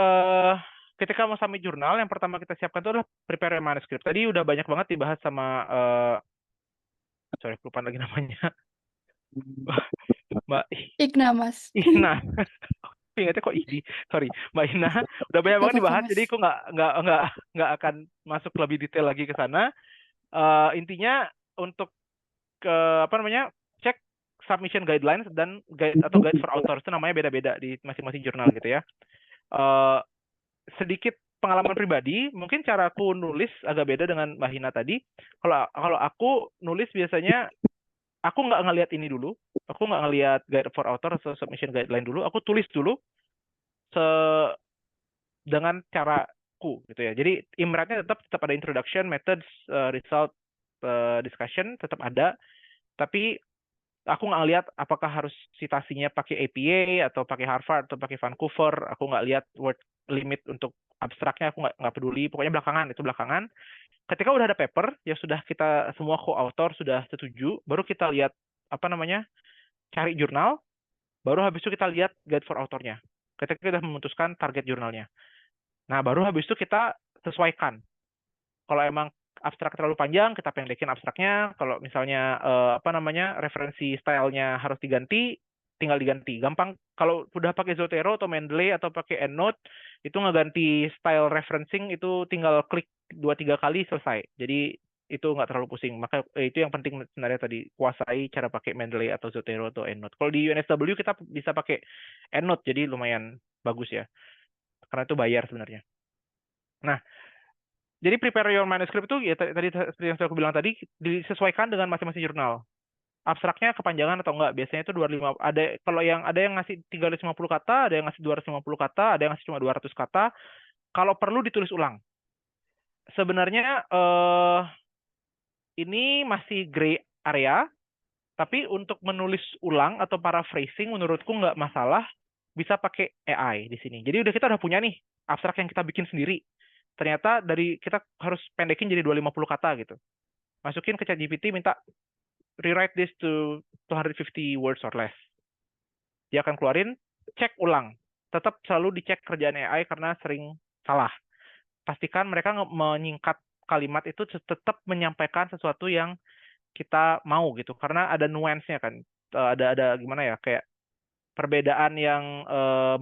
ketika mau submit jurnal, yang pertama kita siapkan itu adalah prepare your manuscript. Tadi udah banyak banget dibahas sama, sorry, lupa lagi namanya, Mbak Igna, Mas. Ina. Ingatnya kok Idi, sorry, Mbak Ina. Udah banyak Gak banget apa-apa, dibahas, Mas. jadi aku nggak akan masuk lebih detail lagi ke sana. Intinya untuk apa namanya, cek submission guidelines dan guide atau guide for authors itu namanya beda-beda di masing-masing jurnal gitu ya. Sedikit pengalaman pribadi, mungkin cara aku nulis agak beda dengan Mbak Hina tadi. Kalau aku nulis biasanya aku nggak ngelihat ini dulu, aku nggak ngelihat guide for author atau submission guideline dulu, aku tulis dulu dengan caraku gitu ya. Jadi ibaratnya tetap ada introduction, methods, result, discussion tetap ada, tapi aku nggak lihat apakah harus citasinya pakai APA atau pakai Harvard atau pakai Vancouver. Aku nggak lihat word limit untuk abstraknya, aku nggak peduli. Pokoknya itu belakangan. Ketika udah ada paper ya sudah, kita semua co-author sudah setuju, baru kita lihat apa namanya, cari jurnal, baru habis itu kita lihat guide for authornya. Ketika kita memutuskan target jurnalnya. Nah, baru habis itu kita sesuaikan. Kalau emang abstrak terlalu panjang, kita pendekin abstraknya. Kalau misalnya apa namanya, referensi stylenya harus diganti, tinggal diganti. Gampang kalau udah pakai Zotero atau Mendeley atau pakai EndNote, itu ngeganti style referencing itu tinggal klik 2-3 kali selesai. Jadi itu nggak terlalu pusing. Maka itu yang penting sebenarnya tadi, kuasai cara pakai Mendeley atau Zotero atau EndNote. Kalau di UNSW kita bisa pakai EndNote, jadi lumayan bagus ya. Karena itu bayar sebenarnya. Nah, jadi prepare your manuscript itu ya tadi seperti yang saya bilang tadi, disesuaikan dengan masing-masing jurnal. Abstraknya kepanjangan atau enggak? Biasanya itu 25, ada yang ngasih 350 kata, ada yang ngasih 250 kata, ada yang ngasih cuma 200 kata. Kalau perlu ditulis ulang. Sebenarnya ini masih gray area, tapi untuk menulis ulang atau paraphrasing menurutku nggak masalah, bisa pakai AI di sini. Jadi kita udah punya nih abstrak yang kita bikin sendiri. Ternyata kita harus pendekin jadi 250 kata gitu. Masukin ke ChatGPT, minta rewrite this to 250 words or less. Dia akan keluarin, cek ulang. Tetap selalu dicek kerjaan AI karena sering salah. Pastikan mereka menyingkat kalimat itu tetap menyampaikan sesuatu yang kita mau gitu. Karena ada nuance-nya kan. Ada gimana ya, kayak perbedaan yang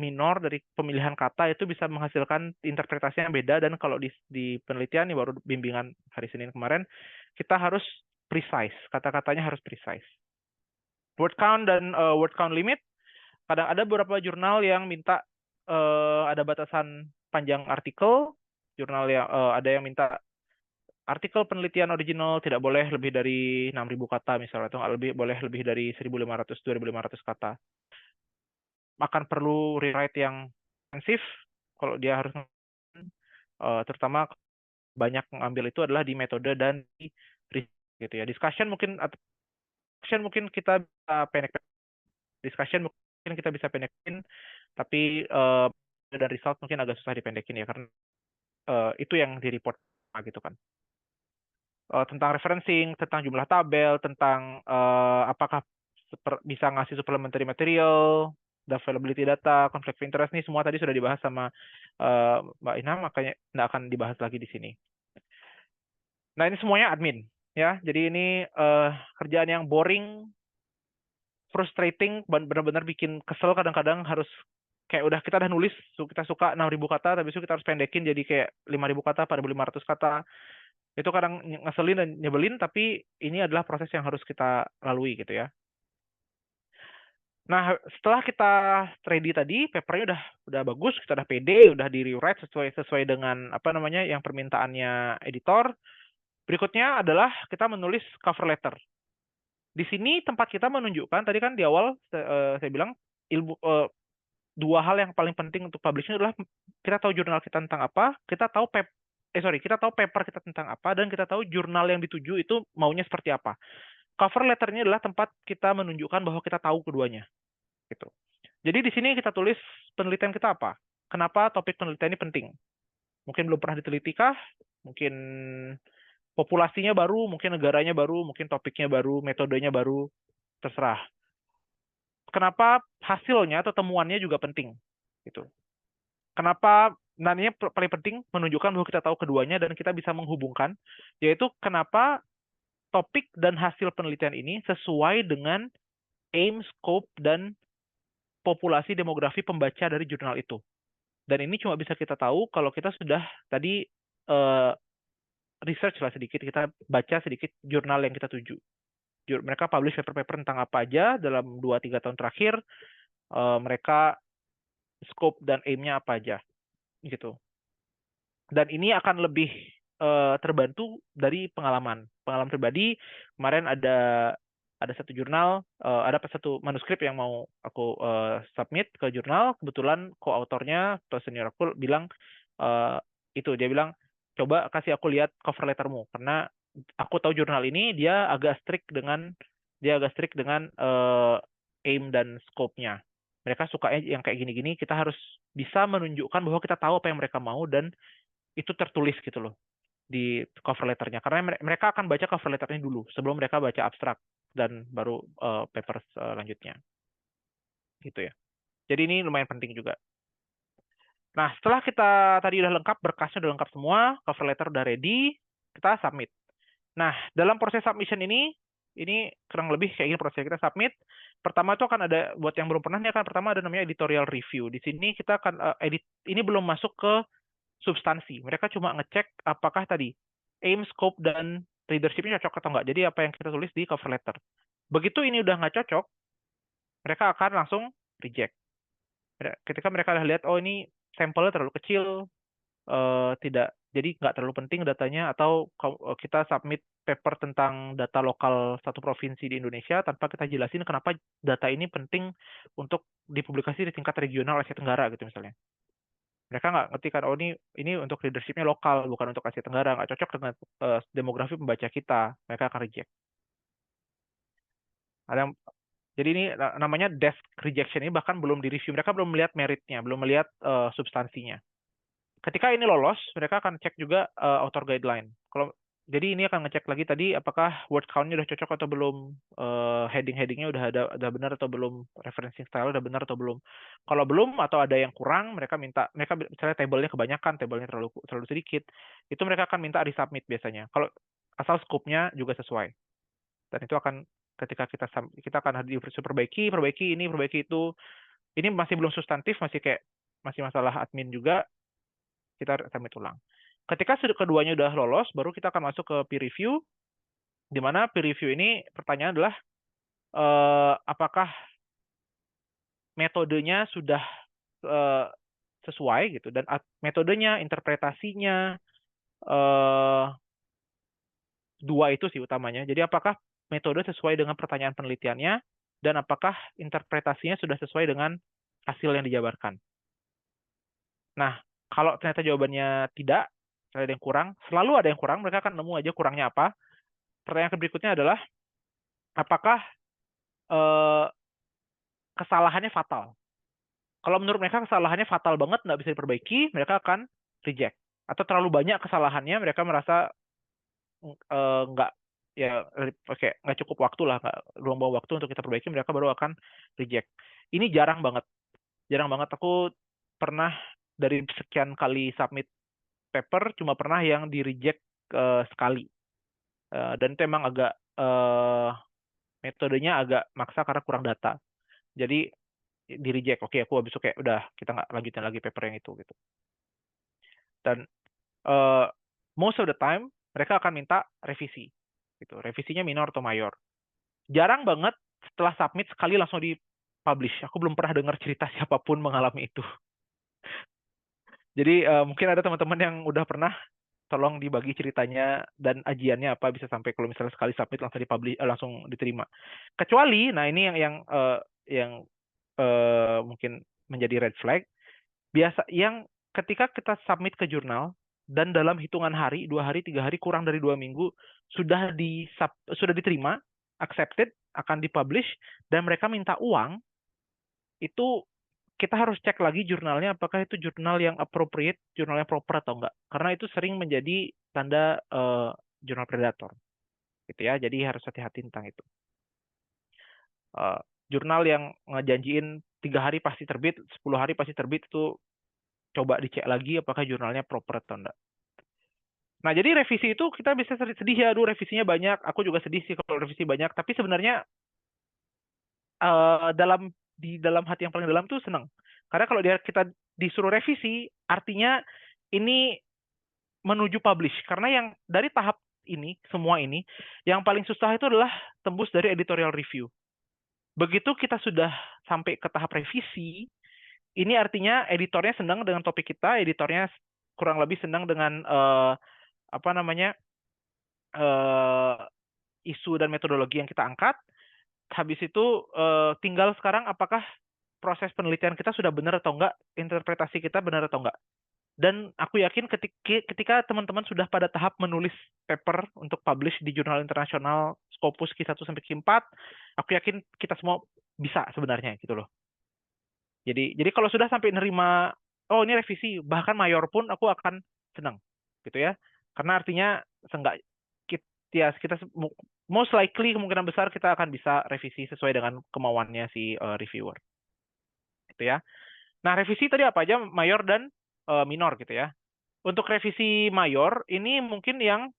minor dari pemilihan kata itu bisa menghasilkan interpretasi yang beda. Dan kalau di penelitian nih, baru bimbingan hari Senin kemarin, kita harus precise, kata-katanya harus precise. Word count dan word count limit, kadang ada beberapa jurnal yang minta ada batasan panjang artikel, jurnal yang ada yang minta artikel penelitian original tidak boleh lebih dari 6.000 kata misalnya, atau boleh lebih dari 1.500-2.500 kata. Akan perlu rewrite yang intensif kalau dia harus, terutama banyak mengambil itu adalah di metode dan di gitu ya. Discussion mungkin kita bisa pendekin, tapi dan result mungkin agak susah dipendekin ya, karena itu yang di report gitu kan. Tentang referencing, tentang jumlah tabel, tentang apakah bisa ngasih supplementary material, availability data, conflict of interest, nih semua tadi sudah dibahas sama Mbak Ina, makanya nggak akan dibahas lagi di sini. Nah, ini semuanya admin ya. Jadi ini kerjaan yang boring, frustrating, benar-benar bikin kesel kadang-kadang. Harus kayak kita udah nulis, kita suka 6.000 kata, tapi itu kita harus pendekin jadi kayak 5.000 kata, 4.500 kata. Itu kadang ngeselin dan nyebelin, tapi ini adalah proses yang harus kita lalui gitu ya. Nah, setelah kita ready tadi, papernya udah bagus, kita udah pede, udah di rewrite sesuai dengan apa namanya yang permintaannya editor. Berikutnya adalah kita menulis cover letter. Di sini tempat kita menunjukkan, tadi kan di awal saya bilang dua hal yang paling penting untuk publishing adalah kita tahu jurnal kita tentang apa, kita tahu paper kita tentang apa, dan kita tahu jurnal yang dituju itu maunya seperti apa. Cover letter ini adalah tempat kita menunjukkan bahwa kita tahu keduanya. Gitu. Jadi di sini kita tulis penelitian kita apa? Kenapa topik penelitian ini penting? Mungkin belum pernah diteliti kah? Mungkin populasinya baru, mungkin negaranya baru, mungkin topiknya baru, metodenya baru, terserah. Kenapa hasilnya atau temuannya juga penting? Gitu. Kenapa nantinya paling penting menunjukkan bahwa kita tahu keduanya dan kita bisa menghubungkan, yaitu kenapa topik dan hasil penelitian ini sesuai dengan aim, scope, dan populasi demografi pembaca dari jurnal itu. Dan ini cuma bisa kita tahu kalau kita sudah tadi research lah sedikit, kita baca sedikit jurnal yang kita tuju. Mereka publish paper-paper tentang apa aja dalam 2-3 tahun terakhir, mereka scope dan aim-nya apa aja, gitu. Dan ini akan lebih terbantu dari pengalaman pribadi. Kemarin ada satu jurnal, ada satu manuskrip yang mau aku submit ke jurnal. Kebetulan co-autornya atau senior aku bilang dia bilang coba kasih aku lihat cover lettermu karena aku tahu jurnal ini dia agak strict dengan aim dan scope-nya. Mereka sukanya yang kayak gini-gini, kita harus bisa menunjukkan bahwa kita tahu apa yang mereka mau dan itu tertulis gitu loh di cover letternya. Karena mereka akan baca cover letternya dulu sebelum mereka baca abstrak dan baru paper selanjutnya. Gitu ya. Jadi ini lumayan penting juga. Nah, setelah kita tadi udah lengkap, berkasnya udah lengkap semua, cover letter udah ready, kita submit. Nah, dalam proses submission ini kurang lebih kayak gini proses kita submit. Pertama itu akan ada, buat yang belum pernah, ini akan pertama ada namanya editorial review. Di sini kita akan ini belum masuk ke substansi. Mereka cuma ngecek apakah tadi aim, scope, dan readership-nya cocok atau enggak. Jadi apa yang kita tulis di cover letter. Begitu ini udah nggak cocok, mereka akan langsung reject. Ketika mereka udah lihat, oh ini sampelnya terlalu kecil, jadi nggak terlalu penting datanya, atau kita submit paper tentang data lokal satu provinsi di Indonesia tanpa kita jelasin kenapa data ini penting untuk dipublikasi di tingkat regional Asia Tenggara gitu misalnya. Mereka nggak ngerti kan, oh ini untuk leadership-nya lokal, bukan untuk Asia Tenggara, nggak cocok dengan demografi pembaca kita, mereka akan reject. Jadi ini namanya desk rejection, ini bahkan belum di-review, mereka belum melihat meritnya, belum melihat substansinya. Ketika ini lolos, mereka akan cek juga author guideline. Jadi ini akan ngecek lagi tadi apakah word count-nya udah cocok atau belum, heading-headingnya udah benar atau belum, referencing style udah benar atau belum. Kalau belum atau ada yang kurang, mereka misalnya tabelnya kebanyakan, tabelnya terlalu sedikit, itu mereka akan minta resubmit biasanya. Kalau asal scope-nya juga sesuai. Dan itu akan ketika kita akan perbaiki ini, perbaiki itu. Ini masih belum substantif, masih masalah admin juga, kita submit ulang. Ketika keduanya udah lolos, baru kita akan masuk ke peer review, di mana peer review ini pertanyaan adalah apakah metodenya sudah sesuai gitu, dan metodenya, interpretasinya, dua itu sih utamanya. Jadi apakah metode sesuai dengan pertanyaan penelitiannya, dan apakah interpretasinya sudah sesuai dengan hasil yang dijabarkan. Nah, kalau ternyata jawabannya tidak, ada yang kurang, selalu ada yang kurang, mereka akan nemu aja kurangnya apa. Pertanyaan berikutnya adalah, apakah kesalahannya fatal? Kalau menurut mereka kesalahannya fatal banget, nggak bisa diperbaiki, mereka akan reject. Atau terlalu banyak kesalahannya, mereka merasa nggak cukup waktu lah, nggak buang-buang waktu untuk kita perbaiki, mereka baru akan reject. Ini jarang banget. Aku pernah dari sekian kali submit paper, cuma pernah yang di reject sekali. Dan itu emang agak metodenya agak maksa karena kurang data. Jadi di reject. Oke, aku habis itu kayak udah, kita nggak lanjutin lagi paper yang itu gitu. Dan most of the time mereka akan minta revisi. Gitu. Revisinya minor atau mayor. Jarang banget setelah submit sekali langsung di-publish. Aku belum pernah dengar cerita siapapun mengalami itu. Jadi mungkin ada teman-teman yang udah pernah, tolong dibagi ceritanya dan ajiannya apa bisa sampai kalau misalnya sekali submit langsung di-publish, langsung diterima. Kecuali, nah ini yang mungkin menjadi red flag. Biasa yang ketika kita submit ke jurnal dan dalam hitungan hari, 2 hari, 3 hari, kurang dari 2 minggu sudah diterima, accepted, akan dipublish, dan mereka minta uang, itu kita harus cek lagi jurnalnya apakah itu jurnal yang appropriate, jurnal yang proper atau enggak. Karena itu sering menjadi tanda jurnal predator. Gitu ya. Jadi harus hati-hati tentang itu. Jurnal yang ngejanjiin 3 hari pasti terbit, 10 hari pasti terbit, itu coba dicek lagi apakah jurnalnya proper atau enggak. Nah, jadi revisi itu kita bisa sedih ya, aduh revisinya banyak. Aku juga sedih sih kalau revisi banyak. Tapi sebenarnya di dalam hati yang paling dalam tuh senang. Karena kalau kita disuruh revisi, artinya ini menuju publish. Karena yang dari tahap ini, semua ini, yang paling susah itu adalah tembus dari editorial review. Begitu kita sudah sampai ke tahap revisi, ini artinya editornya senang dengan topik kita, editornya kurang lebih senang dengan isu dan metodologi yang kita angkat. Habis itu tinggal sekarang apakah proses penelitian kita sudah benar atau enggak, interpretasi kita benar atau enggak. Dan aku yakin ketika teman-teman sudah pada tahap menulis paper untuk publish di jurnal internasional Scopus Q1 sampai Q4, aku yakin kita semua bisa sebenarnya gitu loh. Jadi kalau sudah sampai nerima, oh ini revisi, bahkan mayor pun aku akan senang gitu ya. Karena artinya kita most likely kemungkinan besar kita akan bisa revisi sesuai dengan kemauannya si reviewer. Gitu ya. Nah, revisi tadi apa aja? Mayor dan minor gitu ya. Untuk revisi mayor ini mungkin yang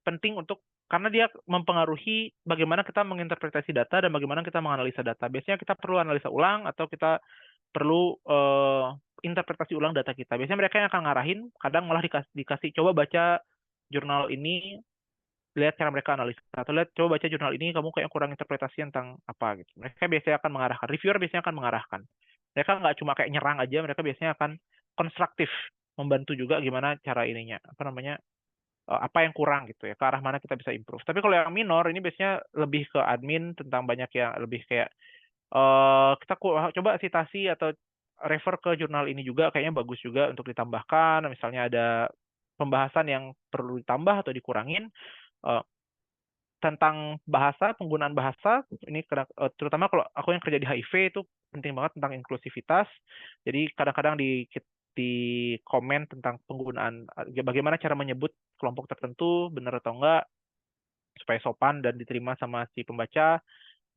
penting karena dia mempengaruhi bagaimana kita menginterpretasi data dan bagaimana kita menganalisa data. Biasanya kita perlu analisa ulang atau kita perlu interpretasi ulang data kita. Biasanya mereka yang akan ngarahin, kadang malah dikasih coba baca jurnal ini, lihat cara mereka analisa, atau coba baca jurnal ini, kamu kayak kurang interpretasi tentang apa gitu. Mereka biasanya akan mengarahkan, reviewer biasanya akan mengarahkan. Mereka nggak cuma kayak nyerang aja, mereka biasanya akan konstruktif, membantu juga gimana cara ininya, apa yang kurang gitu ya, ke arah mana kita bisa improve. Tapi kalau yang minor ini biasanya lebih ke admin, tentang banyak yang lebih kayak kita coba citasi atau refer ke jurnal ini juga, kayaknya bagus juga untuk ditambahkan. Misalnya ada pembahasan yang perlu ditambah atau dikurangin tentang bahasa, penggunaan bahasa. Ini terutama kalau aku yang kerja di HIV itu penting banget tentang inklusivitas. Jadi kadang-kadang di komen tentang penggunaan, bagaimana cara menyebut kelompok tertentu, benar atau enggak, supaya sopan dan diterima sama si pembaca.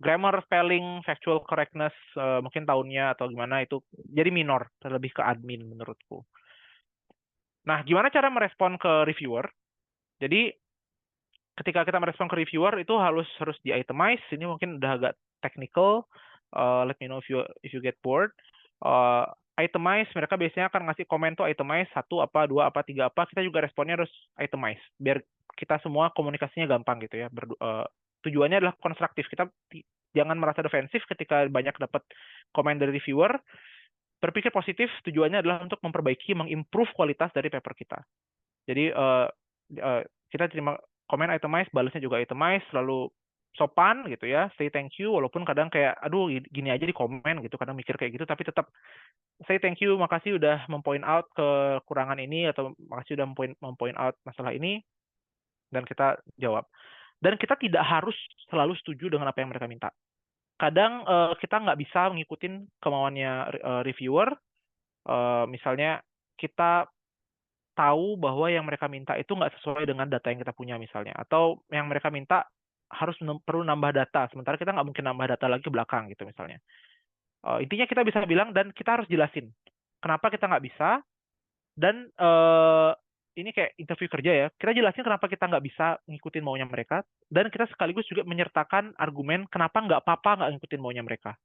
Grammar, spelling, factual correctness, mungkin tahunnya atau gimana itu jadi minor, terlebih ke admin menurutku. Nah, gimana cara merespon ke reviewer? Jadi ketika kita merespon ke reviewer itu harus di-itemize. Ini mungkin udah agak technical. Let me know if you get bored. Itemize, mereka biasanya akan ngasih komen tuh itemize, 1 apa, 2 apa, 3 apa. Kita juga responnya harus itemize, biar kita semua komunikasinya gampang gitu ya. Tujuannya adalah konstruktif. Kita jangan merasa defensif ketika banyak dapat komen dari reviewer. Berpikir positif, tujuannya adalah untuk memperbaiki, mengimprove kualitas dari paper kita. Jadi kita terima komen itemize, balasnya juga itemize, selalu sopan gitu ya, say thank you, walaupun kadang kayak, aduh gini aja di komen gitu, kadang mikir kayak gitu, tapi tetap say thank you, makasih udah mempoint out kekurangan ini, atau makasih udah mempoint out masalah ini, dan kita jawab. Dan kita tidak harus selalu setuju dengan apa yang mereka minta. Kadang kita nggak bisa ngikutin kemauannya reviewer, misalnya kita tahu bahwa yang mereka minta itu nggak sesuai dengan data yang kita punya misalnya, atau yang mereka minta perlu nambah data, sementara kita nggak mungkin nambah data lagi ke belakang gitu misalnya. Intinya kita bisa bilang dan kita harus jelasin kenapa kita nggak bisa, dan ini kayak interview kerja ya, kita jelasin kenapa kita nggak bisa ngikutin maunya mereka, dan kita sekaligus juga menyertakan argumen kenapa nggak apa-apa nggak ngikutin maunya mereka.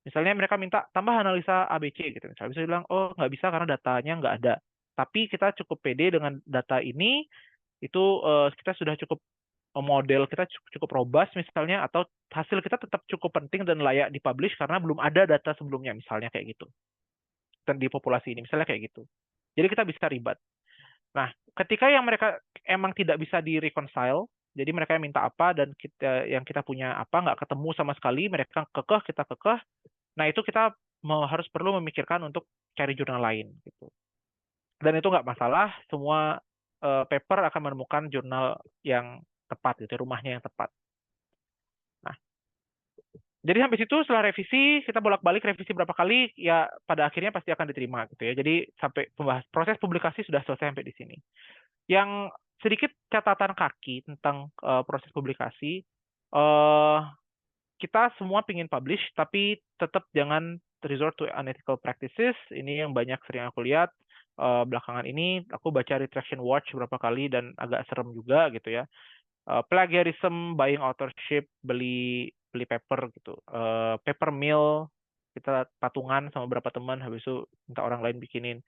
Misalnya mereka minta tambah analisa ABC gitu, misalnya bisa bilang, oh nggak bisa karena datanya nggak ada. Tapi kita cukup pede dengan data ini, itu kita sudah cukup, model kita cukup robust misalnya, atau hasil kita tetap cukup penting dan layak dipublish karena belum ada data sebelumnya misalnya kayak gitu. Dan di populasi ini misalnya kayak gitu. Jadi kita bisa ribat. Nah, ketika yang mereka emang tidak bisa di-reconcile, jadi mereka yang minta apa dan yang kita punya apa nggak ketemu sama sekali, mereka kekeh, kita kekeh, nah itu kita harus perlu memikirkan untuk cari jurnal lain gitu. Dan itu nggak masalah, semua paper akan menemukan jurnal yang tepat gitu, rumahnya yang tepat. Nah, Jadi sampai situ setelah revisi, kita bolak-balik revisi berapa kali, ya pada akhirnya pasti akan diterima gitu ya. Jadi sampai proses publikasi sudah selesai sampai di sini. Yang sedikit catatan kaki tentang proses publikasi, kita semua pingin publish, tapi tetap jangan resort to unethical practices. Ini yang banyak sering aku lihat belakangan ini. Aku baca Retraction Watch beberapa kali dan agak serem juga gitu ya. Plagiarism, buying authorship, beli paper gitu, paper mill, kita patungan sama beberapa teman, habis itu minta orang lain bikinin.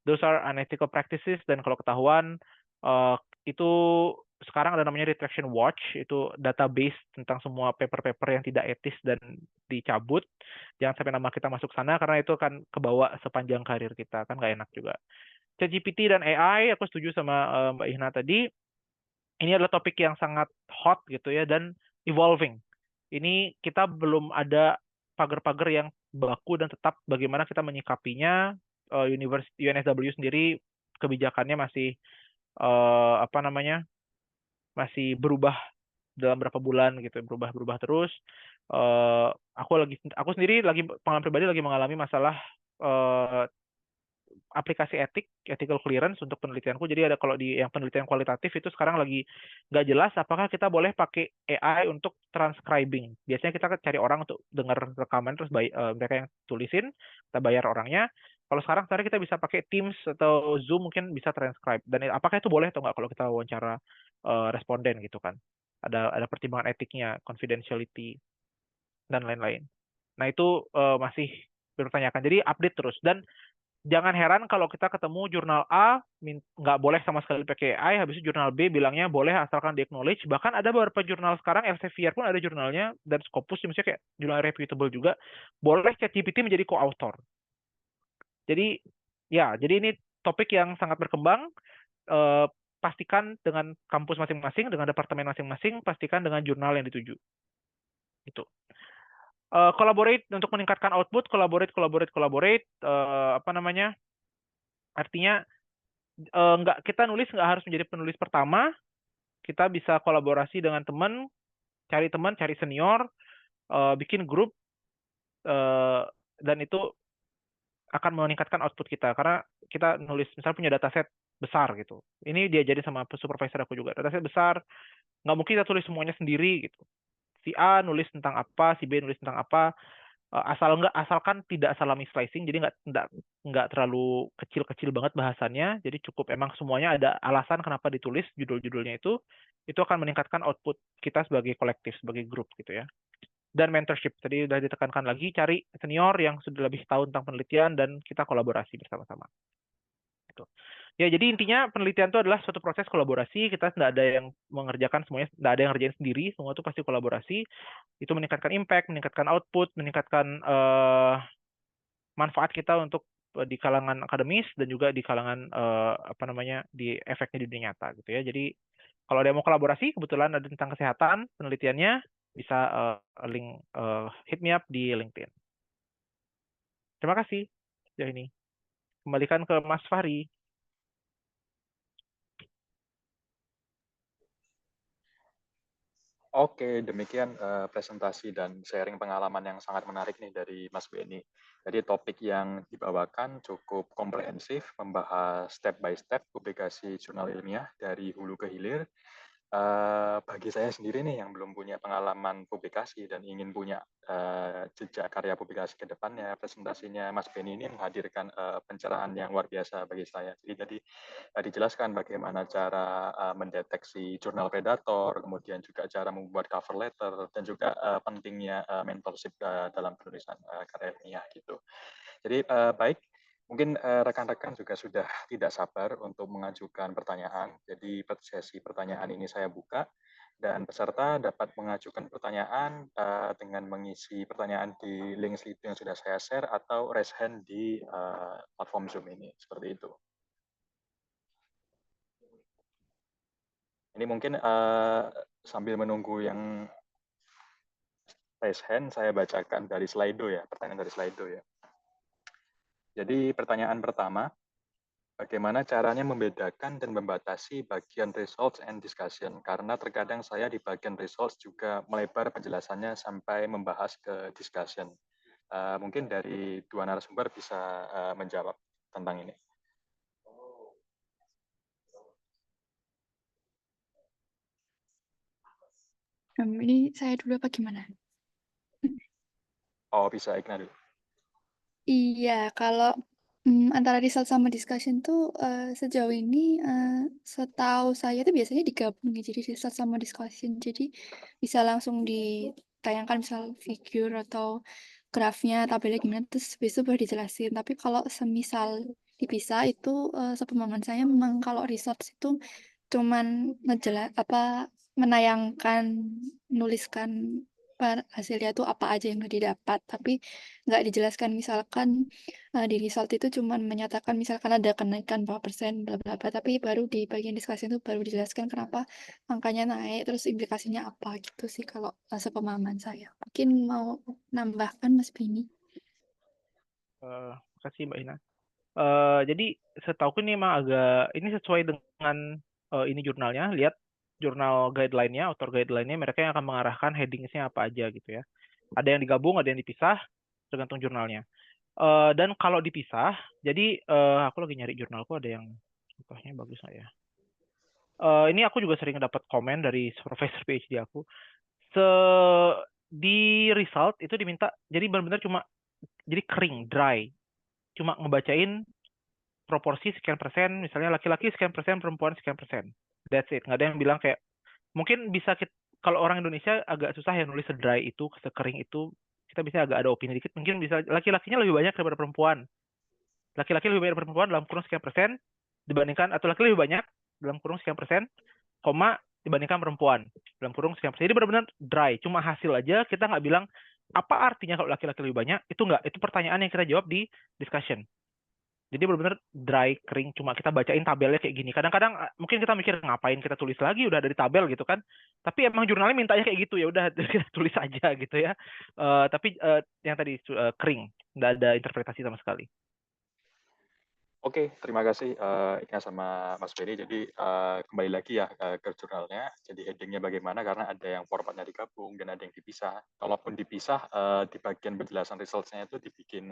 Those are unethical practices, dan kalau ketahuan itu sekarang ada namanya Retraction Watch, itu database tentang semua paper-paper yang tidak etis dan dicabut. Jangan sampai nama kita masuk sana, karena itu akan kebawa sepanjang karir kita, kan nggak enak juga. ChatGPT dan AI, aku setuju sama Mbak Ihna tadi, ini adalah topik yang sangat hot gitu ya, dan evolving. Ini kita belum ada pagar-pagar yang baku dan tetap bagaimana kita menyikapinya. UNSW sendiri kebijakannya masih masih berubah dalam berapa bulan gitu, berubah terus. Aku sendiri lagi pengalaman pribadi lagi mengalami masalah aplikasi ethical clearance untuk penelitianku. Jadi ada kalau di yang penelitian kualitatif itu sekarang lagi nggak jelas apakah kita boleh pakai AI untuk transcribing. Biasanya kita cari orang untuk dengar rekaman terus mereka yang tulisin, kita bayar orangnya. Kalau sekarang kita bisa pakai Teams atau Zoom mungkin bisa transcribe. Dan apakah itu boleh atau nggak kalau kita wawancara responden gitu kan? Ada pertimbangan etiknya, confidentiality dan lain-lain. Nah itu masih dipertanyakan. Jadi update terus. Dan jangan heran kalau kita ketemu jurnal A nggak boleh sama sekali pakai AI, habis itu jurnal B bilangnya boleh asalkan di acknowledge. Bahkan ada beberapa jurnal sekarang, Elsevier pun ada jurnalnya, dan Scopus misalnya kayak jurnal reputable juga, boleh ChatGPT menjadi co-author. Jadi ini topik yang sangat berkembang. Pastikan dengan kampus masing-masing, dengan departemen masing-masing, pastikan dengan jurnal yang dituju. Itu. Collaborate untuk meningkatkan output, collaborate. Artinya kita nulis nggak harus menjadi penulis pertama, kita bisa kolaborasi dengan teman, cari senior, bikin grup, dan itu akan meningkatkan output kita, karena kita nulis misalnya punya dataset besar gitu. Ini diajarin sama supervisor aku juga, dataset besar, nggak mungkin kita tulis semuanya sendiri gitu. Si A nulis tentang apa, si B nulis tentang apa, asalkan tidak salami slicing, jadi nggak terlalu kecil banget bahasannya, jadi cukup emang semuanya ada alasan kenapa ditulis judul-judulnya itu akan meningkatkan output kita sebagai kolektif, sebagai grup gitu ya. Dan mentorship, tadi sudah ditekankan lagi, cari senior yang sudah lebih tahu tentang penelitian dan kita kolaborasi bersama-sama. Gitu. Ya, jadi intinya penelitian itu adalah suatu proses kolaborasi, kita tidak ada yang mengerjakan semuanya, tidak ada yang ngerjain sendiri, semua itu pasti kolaborasi. Itu meningkatkan impact, meningkatkan output, meningkatkan manfaat kita untuk di kalangan akademis dan juga di kalangan di efeknya di dunia nyata gitu ya. Jadi kalau ada yang mau kolaborasi, kebetulan ada tentang kesehatan penelitiannya, bisa link hit me up di LinkedIn. Terima kasih sejauh ini. Kembalikan ke Mas Fahri. Oke, demikian presentasi dan sharing pengalaman yang sangat menarik nih dari Mas Beni. Jadi topik yang dibawakan cukup komprehensif, membahas step by step publikasi jurnal ilmiah dari hulu ke hilir. Bagi saya sendiri nih yang belum punya pengalaman publikasi dan ingin punya jejak karya publikasi ke depannya, presentasinya Mas Beni ini menghadirkan pencerahan yang luar biasa bagi saya. Jadi dijelaskan bagaimana cara mendeteksi jurnal predator, kemudian juga cara membuat cover letter, dan juga pentingnya mentorship dalam penulisan karya ilmiah gitu. Jadi baik, mungkin rekan-rekan juga sudah tidak sabar untuk mengajukan pertanyaan. Jadi sesi pertanyaan ini saya buka, dan peserta dapat mengajukan pertanyaan dengan mengisi pertanyaan di link slide yang sudah saya share atau raise hand di platform Zoom ini, seperti itu. Ini mungkin sambil menunggu yang raise hand, saya bacakan dari Slido ya, pertanyaan dari Slido ya. Jadi pertanyaan pertama, Bagaimana caranya membedakan dan membatasi bagian results and discussion? Karena terkadang saya di bagian results juga melebar penjelasannya sampai membahas ke discussion. Mungkin dari dua narasumber bisa menjawab tentang ini. Ini saya dulu apa gimana? Oh, bisa Igna dulu. Iya, kalau antara result sama discussion tuh sejauh ini setahu saya tuh biasanya digabung ya, jadi result sama discussion. Jadi bisa langsung ditayangkan misal figure atau grafnya, tabelnya gimana, terus besok baru dijelasin. Tapi kalau semisal dipisah itu sepemahaman saya memang kalau results itu cuman menayangkan, nuliskan hasilnya tuh apa aja yang udah didapat, tapi nggak dijelaskan misalkan di result itu cuman menyatakan misalkan ada kenaikan berapa persen bla bla bla, tapi baru di bagian diskusi itu baru dijelaskan kenapa angkanya naik terus implikasinya apa gitu sih kalau sepemahaman saya. Mungkin mau nambahkan Mas Bini? Makasih Mbak Ina. Jadi setahuku ini emang agak ini sesuai dengan ini jurnalnya. Lihat jurnal guideline-nya, author guideline-nya, mereka yang akan mengarahkan headings-nya apa aja gitu ya. Ada yang digabung, ada yang dipisah, tergantung jurnalnya. Dan kalau dipisah, jadi aku lagi nyari jurnalku, ada yang contohnya bagus nggak ya? Ini aku juga sering dapat komen dari profesor PhD aku. Di result itu diminta, jadi benar-benar cuma jadi kering, dry. Cuma ngebacain proporsi sekian persen, misalnya laki-laki sekian persen, perempuan sekian persen. That's it. Nggak ada yang bilang kayak, mungkin bisa kalau orang Indonesia agak susah ya nulis sedry itu, sekering itu, kita bisa agak ada opini dikit, mungkin bisa laki-lakinya lebih banyak daripada perempuan. Laki-laki lebih banyak daripada perempuan dalam kurung sekian persen, dibandingkan, atau laki lebih banyak dalam kurung sekian persen, koma, dibandingkan perempuan dalam kurung sekian persen. Jadi benar-benar dry, cuma hasil aja, kita nggak bilang, apa artinya kalau laki-laki lebih banyak, itu nggak, itu pertanyaan yang kita jawab di discussion. Jadi benar-benar dry, kering, cuma kita bacain tabelnya kayak gini. Kadang-kadang mungkin kita mikir ngapain kita tulis lagi, udah ada di tabel gitu kan. Tapi emang jurnalnya mintanya kayak gitu, ya udah kita tulis aja gitu ya. Tapi yang tadi kering, nggak ada interpretasi sama sekali. Oke, terima kasih Ika sama Mas Ferry. Jadi kembali lagi ya ke jurnalnya. Jadi headingnya bagaimana, karena ada yang formatnya digabung dan ada yang dipisah. Kalaupun dipisah, di bagian penjelasan results-nya itu dibikin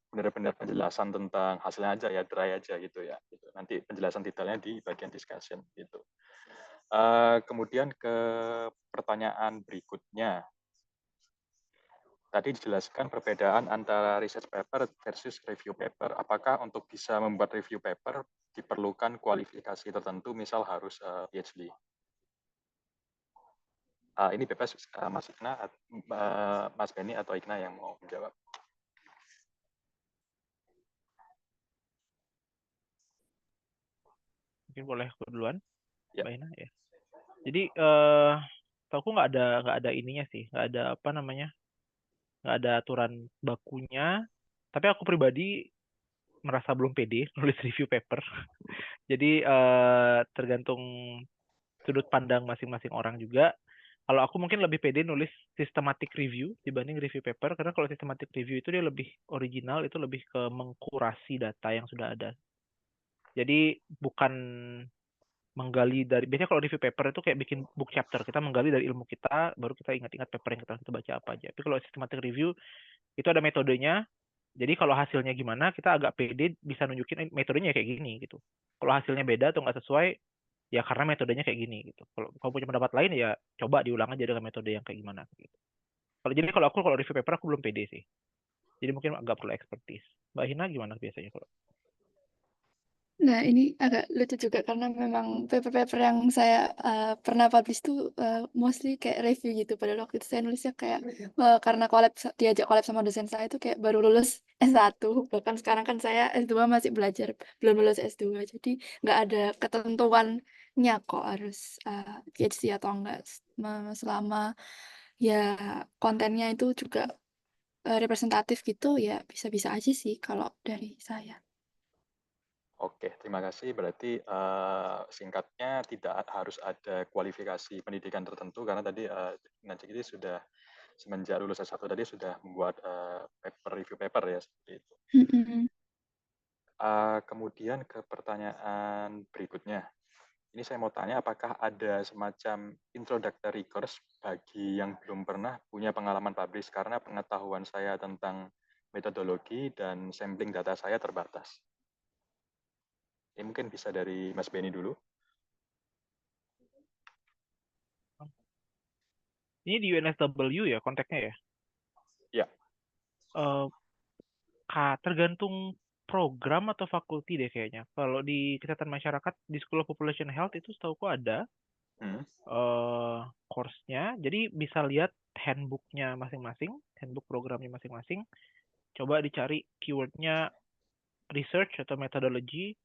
benar-benar penjelasan tentang hasilnya aja ya, dry aja gitu ya. Gitu. Nanti penjelasan detailnya di bagian discussion gitu. Kemudian ke pertanyaan berikutnya. Tadi dijelaskan perbedaan antara research paper versus review paper. Apakah untuk bisa membuat review paper diperlukan kualifikasi tertentu, misal harus PhD? Ini bebas Mas Igna, Mas Benny atau Igna yang mau menjawab. Mungkin boleh aku duluan, Ya. Mbak Ina ya. Jadi tahu nggak ada ininya sih, nggak ada apa namanya, nggak ada aturan bakunya. Tapi aku pribadi merasa belum pede nulis review paper. Jadi tergantung sudut pandang masing-masing orang juga. Kalau aku mungkin lebih pede nulis systematic review dibanding review paper, karena kalau systematic review itu dia lebih original, itu lebih ke mengkurasi data yang sudah ada. Jadi bukan menggali dari, biasanya kalau review paper itu kayak bikin book chapter, kita menggali dari ilmu kita, baru kita ingat-ingat paper yang kita baca apa aja. Tapi kalau systematic review itu ada metodenya, jadi kalau hasilnya gimana, kita agak pede bisa nunjukin metodenya kayak gini gitu. Kalau hasilnya beda atau nggak sesuai, ya karena metodenya kayak gini gitu. Kalau kamu punya pendapat lain, ya coba diulang aja dengan metode yang kayak gimana gitu. Kalau review paper aku belum pede sih. Jadi mungkin agak perlu expertise. Mbak Hina gimana biasanya kalau? Nah, ini agak lucu juga karena memang paper-paper yang saya pernah publish tuh mostly kayak review gitu. Padahal waktu itu saya nulisnya kayak karena diajak collab sama dosen saya itu kayak baru lulus S1. Bahkan sekarang kan saya S2 masih belajar, belum lulus S2. Jadi nggak ada ketentuannya kok harus PhD atau enggak. Selama ya kontennya itu juga representatif gitu ya bisa-bisa aja sih kalau dari saya. Oke, terima kasih. Berarti singkatnya tidak harus ada kualifikasi pendidikan tertentu, karena tadi Najik ini sudah semenjak lulus S1 tadi sudah membuat paper, review paper ya, seperti itu. Kemudian ke pertanyaan berikutnya. Ini saya mau tanya, apakah ada semacam introductory course bagi yang belum pernah punya pengalaman publish, karena pengetahuan saya tentang metodologi dan sampling data saya terbatas. Ini mungkin bisa dari Mas Benny dulu. Ini di UNSW ya konteksnya ya? Ya. Tergantung program atau fakulti deh kayaknya. Kalau di kesehatan masyarakat di School of Population Health itu setahuku ada course-nya. Jadi bisa lihat handbook-nya masing-masing, handbook programnya masing-masing. Coba dicari keyword-nya research atau methodology,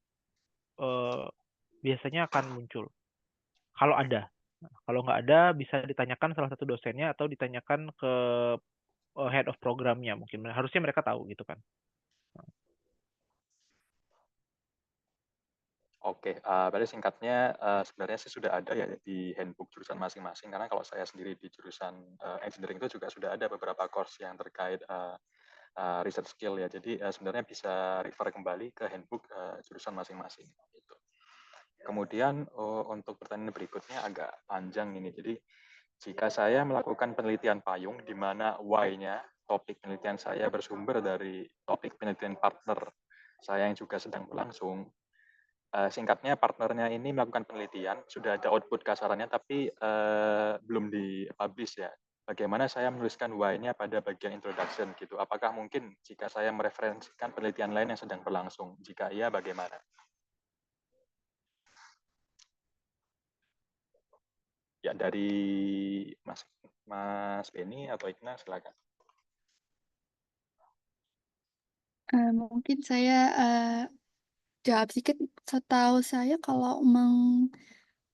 biasanya akan muncul. Kalau ada. Kalau nggak ada, bisa ditanyakan salah satu dosennya atau ditanyakan ke head of programnya mungkin. Harusnya mereka tahu gitu kan. Oke, berarti singkatnya sebenarnya sih sudah ada ya di handbook jurusan masing-masing, karena kalau saya sendiri di jurusan engineering itu juga sudah ada beberapa course yang terkait research skill ya. Jadi sebenarnya bisa refer kembali ke handbook jurusan masing-masing. Gitu. Kemudian untuk pertanyaan berikutnya agak panjang ini. Jadi jika saya melakukan penelitian payung di mana why-nya, topik penelitian saya bersumber dari topik penelitian partner saya yang juga sedang berlangsung, singkatnya partnernya ini melakukan penelitian, sudah ada output kasarannya, tapi belum dipublish ya. Bagaimana saya menuliskan why-nya pada bagian introduction gitu? Apakah mungkin jika saya mereferensikan penelitian lain yang sedang berlangsung? Jika iya, bagaimana? Ya, dari Mas Benny atau Igna, silakan. Mungkin saya jawab sedikit. Setahu saya kalau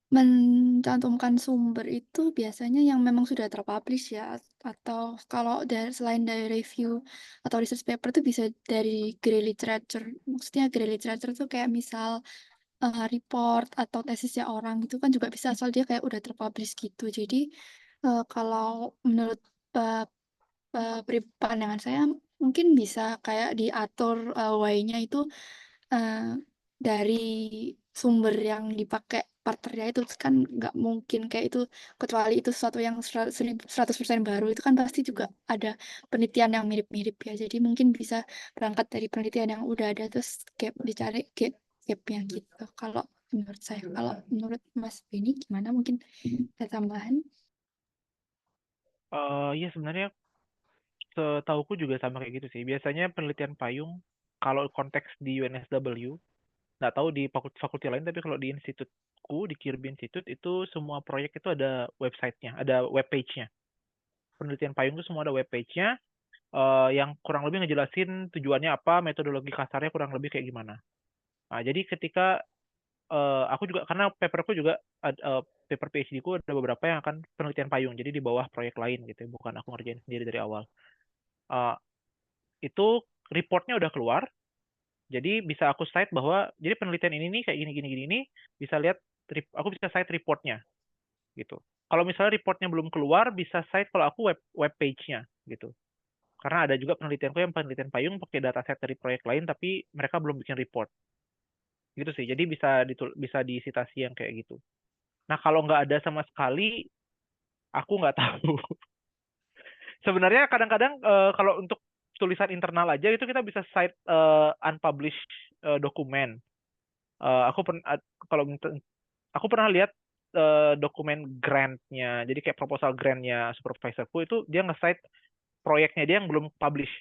mencantumkan sumber itu biasanya yang memang sudah terpublish ya, atau kalau selain dari review atau research paper itu bisa dari grey literature. Maksudnya grey literature itu kayak misal report atau tesisnya orang itu kan juga bisa asal dia kayak udah terpublish gitu. Jadi kalau menurut pandangan saya mungkin bisa kayak diatur why-nya itu eh, dari sumber yang dipakai partnernya itu kan nggak mungkin kayak itu, kecuali itu sesuatu yang 100% baru, itu kan pasti juga ada penelitian yang mirip-mirip ya. Jadi mungkin bisa berangkat dari penelitian yang udah ada terus dicari gapnya gitu. Kalau menurut saya, kalau menurut Mas Beni gimana, mungkin ada tambahan? Iya sebenarnya setauku juga sama kayak gitu sih. Biasanya penelitian payung, kalau konteks di UNSW, nggak tahu di fakulti lain, tapi kalau di institutku, di Kirby Institute, itu semua proyek itu ada websitenya, ada web page-nya. Penelitian payung itu semua ada web page-nya, yang kurang lebih ngejelasin tujuannya apa, metodologi kasarnya kurang lebih kayak gimana. Nah, jadi ketika aku juga, karena paperku juga, paper PhD-ku ada beberapa yang akan penelitian payung, jadi di bawah proyek lain gitu ya, bukan aku ngerjain sendiri dari awal. Itu reportnya udah keluar, jadi bisa aku cite bahwa jadi penelitian ini nih kayak gini ini, bisa lihat aku bisa cite reportnya gitu. Kalau misalnya reportnya belum keluar, bisa cite kalau aku web page-nya gitu. Karena ada juga penelitianku yang penelitian payung pakai dataset dari proyek lain, tapi mereka belum bikin report gitu sih. Jadi bisa disitasi yang kayak gitu. Nah kalau nggak ada sama sekali, aku nggak tahu. Sebenarnya kadang-kadang kalau untuk tulisan internal aja itu kita bisa cite unpublished dokumen. Kalau aku pernah lihat dokumen grant-nya, jadi kayak proposal grant-nya supervisorku itu dia nge-cite proyeknya dia yang belum publish.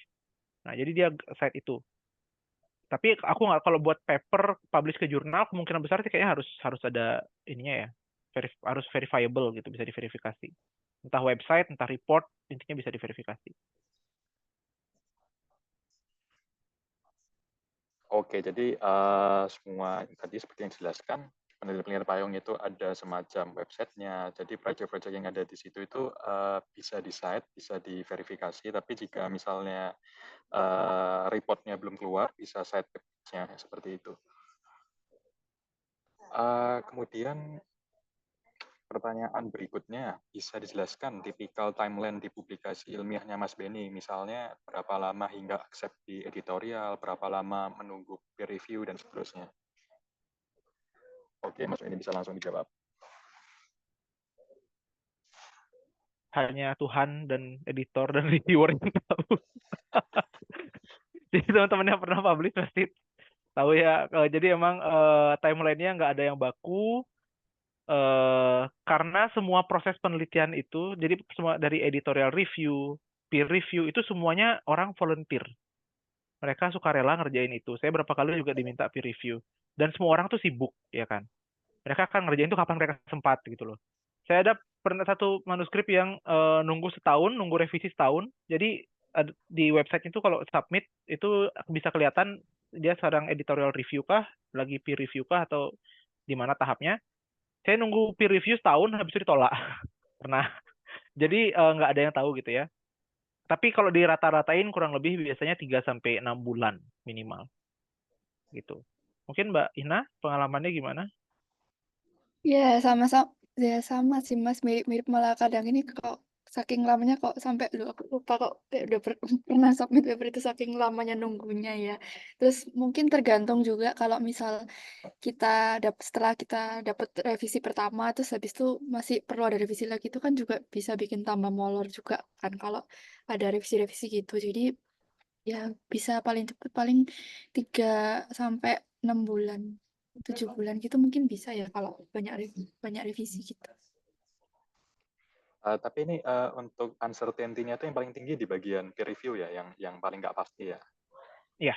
Nah, jadi dia cite itu. Tapi aku nggak, kalau buat paper publish ke jurnal kemungkinan besar sih kayaknya harus ada ininya ya, harus verifiable gitu, bisa diverifikasi. Entah website, entah report, intinya bisa diverifikasi. Oke, jadi semua tadi seperti yang dijelaskan, penelitian payung itu ada semacam websitenya. Jadi proyek-proyek yang ada di situ itu bisa di-cite, bisa diverifikasi. Tapi jika misalnya reportnya belum keluar, bisa cite page-nya seperti itu. Kemudian Pertanyaan berikutnya, bisa dijelaskan tipikal timeline di publikasi ilmiahnya Mas Beni? Misalnya, berapa lama hingga accept di editorial, berapa lama menunggu peer review, dan seterusnya. Oke, Mas Beni bisa langsung dijawab. Hanya Tuhan dan editor dan reviewer yang tahu. Jadi teman-teman yang pernah publish pasti tahu ya. Jadi emang timeline-nya nggak ada yang baku. Karena semua proses penelitian itu, jadi semua dari editorial review, peer review, itu semuanya orang volunteer. Mereka suka rela ngerjain itu. Saya berapa kali juga diminta peer review. Dan semua orang tuh sibuk, ya kan. Mereka akan ngerjain itu kapan mereka sempat gitu loh. Saya ada pernah satu manuskrip yang nunggu setahun, nunggu revisi setahun. Jadi di website itu kalau submit itu bisa kelihatan dia sedang editorial review kah, lagi peer review kah, atau di mana tahapnya. Saya nunggu peer review setahun, habis itu ditolak. Pernah. Jadi nggak ada yang tahu gitu ya. Tapi kalau dirata-ratain kurang lebih biasanya 3-6 bulan minimal. Gitu. Mungkin Mbak Ina, pengalamannya gimana? Ya, sama-sama. Ya, sama sih, Mas. Mirip-mirip malah kadang ini kok saking lamanya kok sampai lu aku lupa kok kayak udah pernah submit paper itu saking lamanya nunggunya ya. Terus mungkin tergantung juga kalau misal setelah kita dapat revisi pertama terus habis itu masih perlu ada revisi lagi itu kan juga bisa bikin tambah molor juga kan kalau ada revisi-revisi gitu. Jadi ya bisa paling cepat paling 3 sampai 6 bulan. 7 bulan gitu mungkin bisa ya kalau banyak revisi gitu. Tapi ini untuk uncertainty-nya itu yang paling tinggi di bagian peer review ya, yang paling nggak pasti ya. Ya,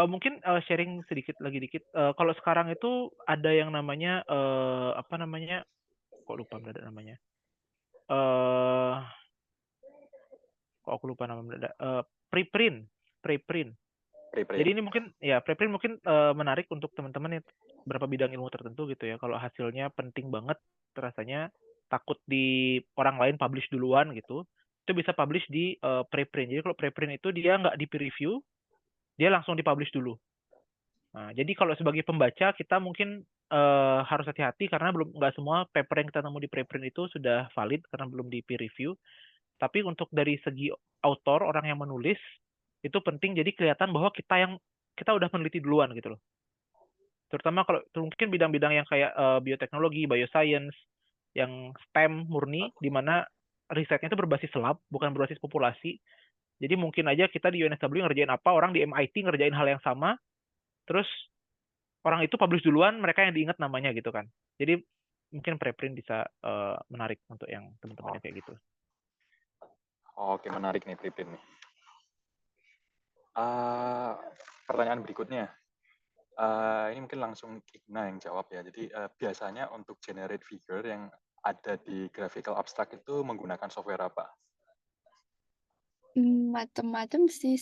mungkin sharing sedikit lagi dikit. Kalau sekarang itu ada yang namanya apa namanya? Kok lupa mendadak namanya? Kok aku lupa nama mendadak? Preprint. Jadi ini mungkin ya preprint mungkin menarik untuk teman-teman yang berapa bidang ilmu tertentu gitu ya. Kalau hasilnya penting banget, rasanya takut di orang lain publish duluan gitu, itu bisa publish di preprint. Jadi kalau preprint itu dia nggak di peer review, dia langsung dipublish dulu. Nah, jadi kalau sebagai pembaca kita mungkin harus hati-hati karena belum nggak semua paper yang kita nemu di preprint itu sudah valid karena belum di peer review. Tapi untuk dari segi autor, orang yang menulis, itu penting jadi kelihatan bahwa kita udah meneliti duluan gitu loh. Terutama kalau mungkin bidang-bidang yang kayak bioteknologi, bioscience, yang STEM murni, di mana risetnya itu berbasis lab, bukan berbasis populasi. Jadi mungkin aja kita di UNSW ngerjain apa, orang di MIT ngerjain hal yang sama, terus orang itu publish duluan, mereka yang diingat namanya gitu kan. Jadi mungkin preprint bisa menarik untuk yang teman-teman yang kayak gitu. Oke, menarik nih preprint nih. Pertanyaan berikutnya. Ini mungkin langsung Igna yang jawab ya. Jadi biasanya untuk generate figure yang ada di graphical abstract itu menggunakan software apa? Macem-macem sih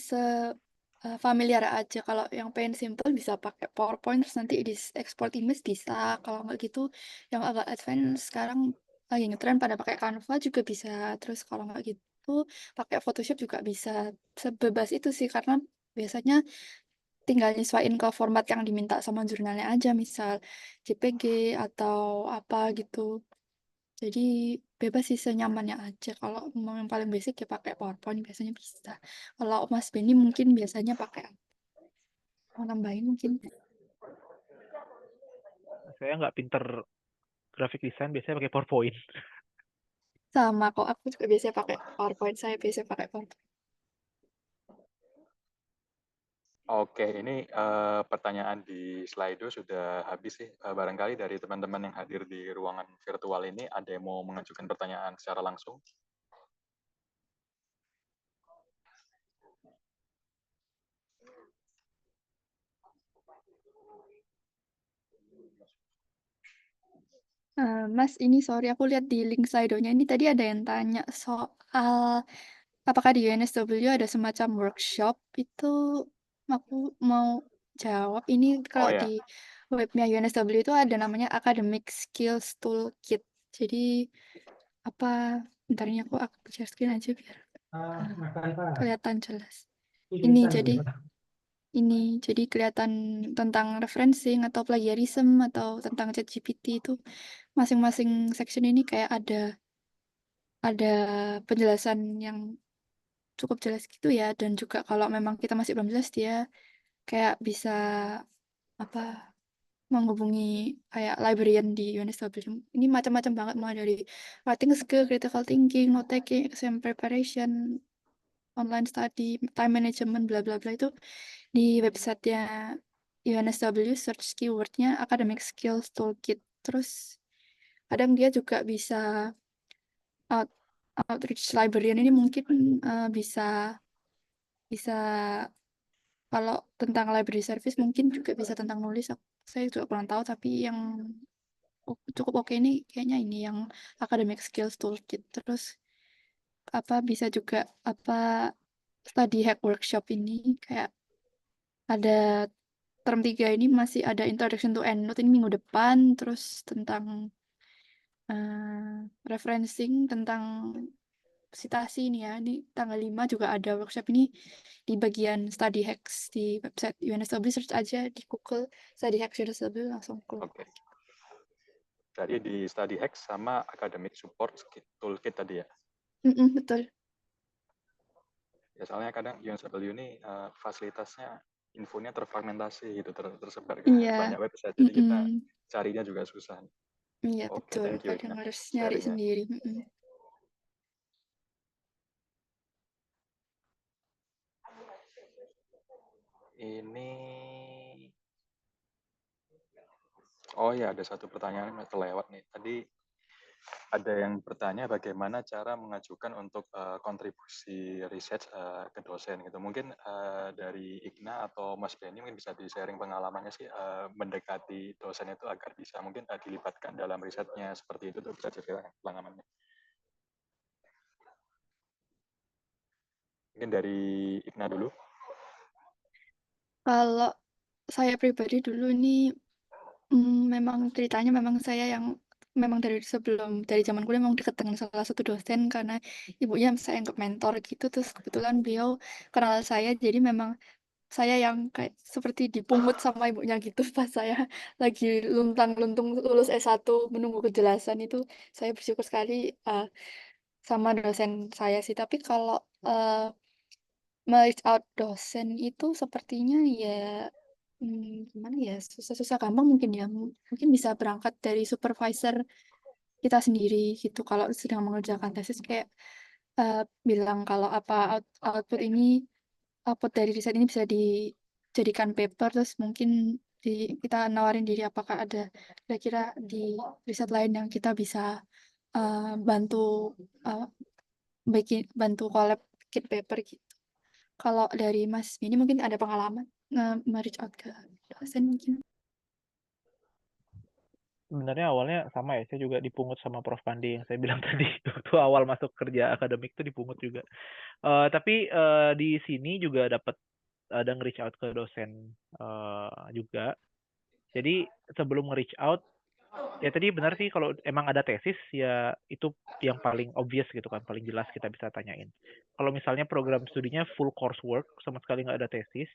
familiar aja. Kalau yang pengen simple bisa pakai PowerPoint terus nanti di export image bisa. Kalau nggak gitu yang agak advance sekarang lagi ngetren pada pakai Canva juga bisa. Terus kalau nggak gitu pakai Photoshop juga bisa. Sebebas itu sih karena biasanya tinggal nyesuaiin ke format yang diminta sama jurnalnya aja, misal JPG atau apa gitu. Jadi bebas sih senyamannya aja. Kalau mau yang paling basic ya pakai PowerPoint biasanya bisa. Kalau Mas Benny mungkin biasanya pakai mau nambahin mungkin Saya nggak pinter graphic design, biasanya pakai PowerPoint. sama kok aku juga biasanya pakai PowerPoint. Saya biasanya pakai PowerPoint. Oke, ini pertanyaan di Slido sudah habis sih. Barangkali dari teman-teman yang hadir di ruangan virtual ini ada yang mau mengajukan pertanyaan secara langsung? Mas, ini sorry aku lihat di link Slido-nya ini tadi ada yang tanya soal apakah di UNSW ada semacam workshop itu aku mau jawab ini Oh kalau ya, di webnya UNSW itu ada namanya Academic Skills Toolkit. Jadi apa bentar ini aku share screen aja biar Makan Pak. kelihatan jelas. Ini Ini kan jadi Pak. ini. Jadi kelihatan tentang referencing atau plagiarism atau tentang ChatGPT itu masing-masing section ini kayak ada penjelasan yang cukup jelas gitu ya. Dan juga kalau memang kita masih belum jelas, dia kayak bisa apa menghubungi kayak librarian di UNSW. Ini macam-macam banget, mulai dari writing skill, critical thinking, note taking, exam preparation, online study, time management, bla bla bla, itu di websitenya UNSW. Search keywordnya academic skills toolkit. Terus kadang dia juga bisa out- outreach librarian ini mungkin bisa bisa kalau tentang library service mungkin juga bisa tentang nulis. Saya juga kurang tahu, tapi yang cukup oke ini kayaknya ini yang academic skills toolkit. Terus apa bisa juga apa study hack workshop ini kayak ada term 3 ini masih ada introduction to EndNote ini minggu depan. Terus tentang referencing, tentang citasi ini ya, ini tanggal 5 juga ada workshop ini di bagian study hacks di website UNSW. Search aja di Google study hacks UNSW langsung keluar. Oke. Jadi di study hacks sama academic support toolkit tadi ya. Betul. Ya soalnya kadang UNSW ini fasilitasnya infonya terfragmentasi gitu, tersebar ke Iya. banyak website, jadi kita Mm-mm. carinya juga susah. Iya, Oke, betul. thank you Kadang Igna harus nyari sharingnya. sendiri. Ini, oh ya ada satu pertanyaan yang kelewat nih. Tadi ada yang bertanya bagaimana cara mengajukan untuk kontribusi riset ke dosen gitu. Mungkin dari Igna atau Mas Benny mungkin bisa di-sharing pengalamannya sih mendekati dosen itu agar bisa mungkin dilibatkan dalam risetnya seperti itu tuh, bisa ceritakan pengalamannya. Mungkin dari Igna dulu. Kalau saya pribadi dulu ini memang ceritanya memang saya yang memang dari zaman kuliah memang dekat dengan salah satu dosen karena ibunya saya anggap mentor gitu. Terus kebetulan beliau kenal saya, jadi memang saya yang kayak seperti dipungut sama ibunya gitu pas saya lagi luntang-luntung lulus S1 menunggu kejelasan itu. Saya bersyukur sekali sama dosen saya sih. Tapi kalau reach out dosen itu sepertinya ya gimana ya, susah-susah gampang mungkin ya. Mungkin bisa berangkat dari supervisor kita sendiri gitu kalau sedang mengerjakan tesis, kayak bilang kalau apa output dari riset ini bisa dijadikan paper. Terus mungkin kita nawarin diri apakah ada kira-kira di riset lain yang kita bisa bantu uh, bantu collab bikin paper gitu. Kalau dari Mas ini mungkin ada pengalaman nge-reach out ke dosen mungkin. Sebenarnya awalnya sama ya, saya juga dipungut sama Prof. Pandi yang saya bilang tadi. Itu awal masuk kerja akademik itu dipungut juga. Tapi di sini juga dapat ada nge-reach out ke dosen juga. Jadi sebelum nge-reach out, ya tadi benar sih kalau emang ada tesis ya itu yang paling obvious gitu kan, paling jelas kita bisa tanyain. Kalau misalnya program studinya full coursework, sama sekali nggak ada tesis,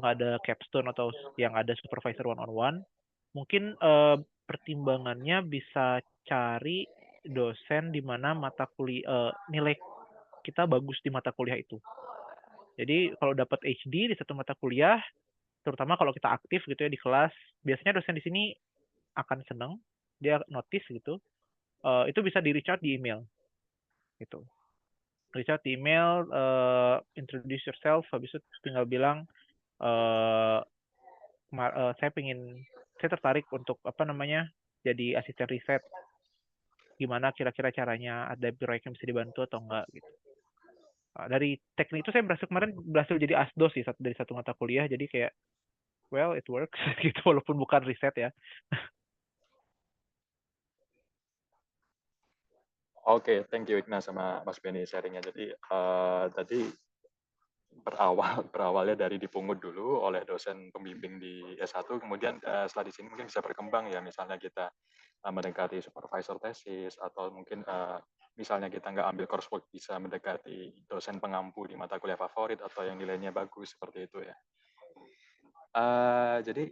nggak ada capstone atau yang ada supervisor one-on-one, mungkin pertimbangannya bisa cari dosen di mana mata kuliah nilai kita bagus di mata kuliah itu. Jadi kalau dapat HD di satu mata kuliah, terutama kalau kita aktif gitu ya di kelas, biasanya dosen di sini akan senang, dia notice gitu, itu bisa di reach out di email gitu. Reach out di email, introduce yourself, habis itu tinggal bilang saya tertarik untuk jadi asisten riset. Gimana kira-kira caranya, ada proyek yang bisa dibantu atau enggak gitu. Dari teknik itu saya berhasil jadi asdos sih dari satu mata kuliah, jadi kayak well it works gitu walaupun bukan riset ya. Oke, thank you Igna sama Mas Benny sharingnya. Jadi tadi berawalnya dari dipungut dulu oleh dosen pembimbing di S1, kemudian setelah di sini mungkin bisa berkembang ya, misalnya kita mendekati supervisor tesis, atau mungkin misalnya kita nggak ambil coursework bisa mendekati dosen pengampu di mata kuliah favorit atau yang nilainya bagus, seperti itu ya. Jadi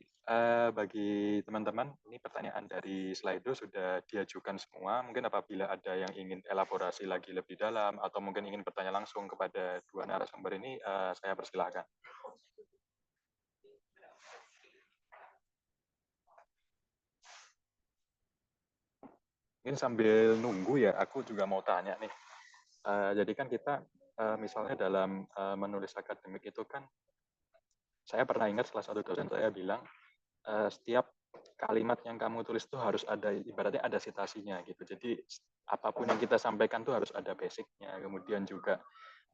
bagi teman-teman, ini pertanyaan dari Slido sudah diajukan semua. Mungkin apabila ada yang ingin elaborasi lagi lebih dalam atau mungkin ingin bertanya langsung kepada dua narasumber ini, saya persilahkan. Mungkin sambil nunggu ya, aku juga mau tanya nih. Jadi kan kita misalnya dalam menulis akademik itu kan, saya pernah ingat salah satu dosen saya bilang, setiap kalimat yang kamu tulis itu harus ada, ibaratnya ada citasinya gitu. Jadi apapun yang kita sampaikan tuh harus ada basicnya, kemudian juga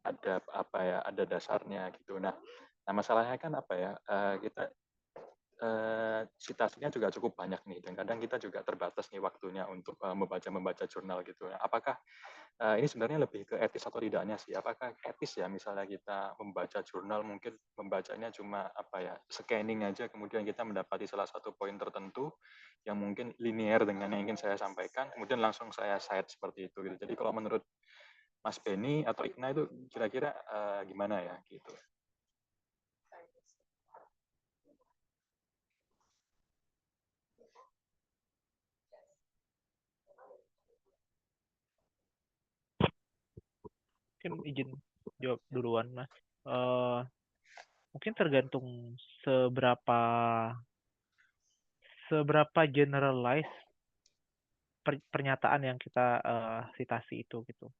ada apa ya, ada dasarnya gitu. Nah masalahnya kan apa ya, kita citasinya juga cukup banyak nih, dan kadang kita juga terbatas nih waktunya untuk membaca jurnal gitu. Nah, apakah ini sebenarnya lebih ke etis atau tidaknya sih? Apakah etis ya misalnya kita membaca jurnal, mungkin membacanya cuma apa ya, scanning aja, kemudian kita mendapati salah satu poin tertentu yang mungkin linear dengan yang ingin saya sampaikan, kemudian langsung saya cite seperti itu gitu. Jadi kalau menurut Mas Benny atau Ikna itu kira-kira gimana ya gitu? Mungkin izin jawab duluan, Mas. Mungkin tergantung seberapa generalize pernyataan yang kita citasi itu gitu.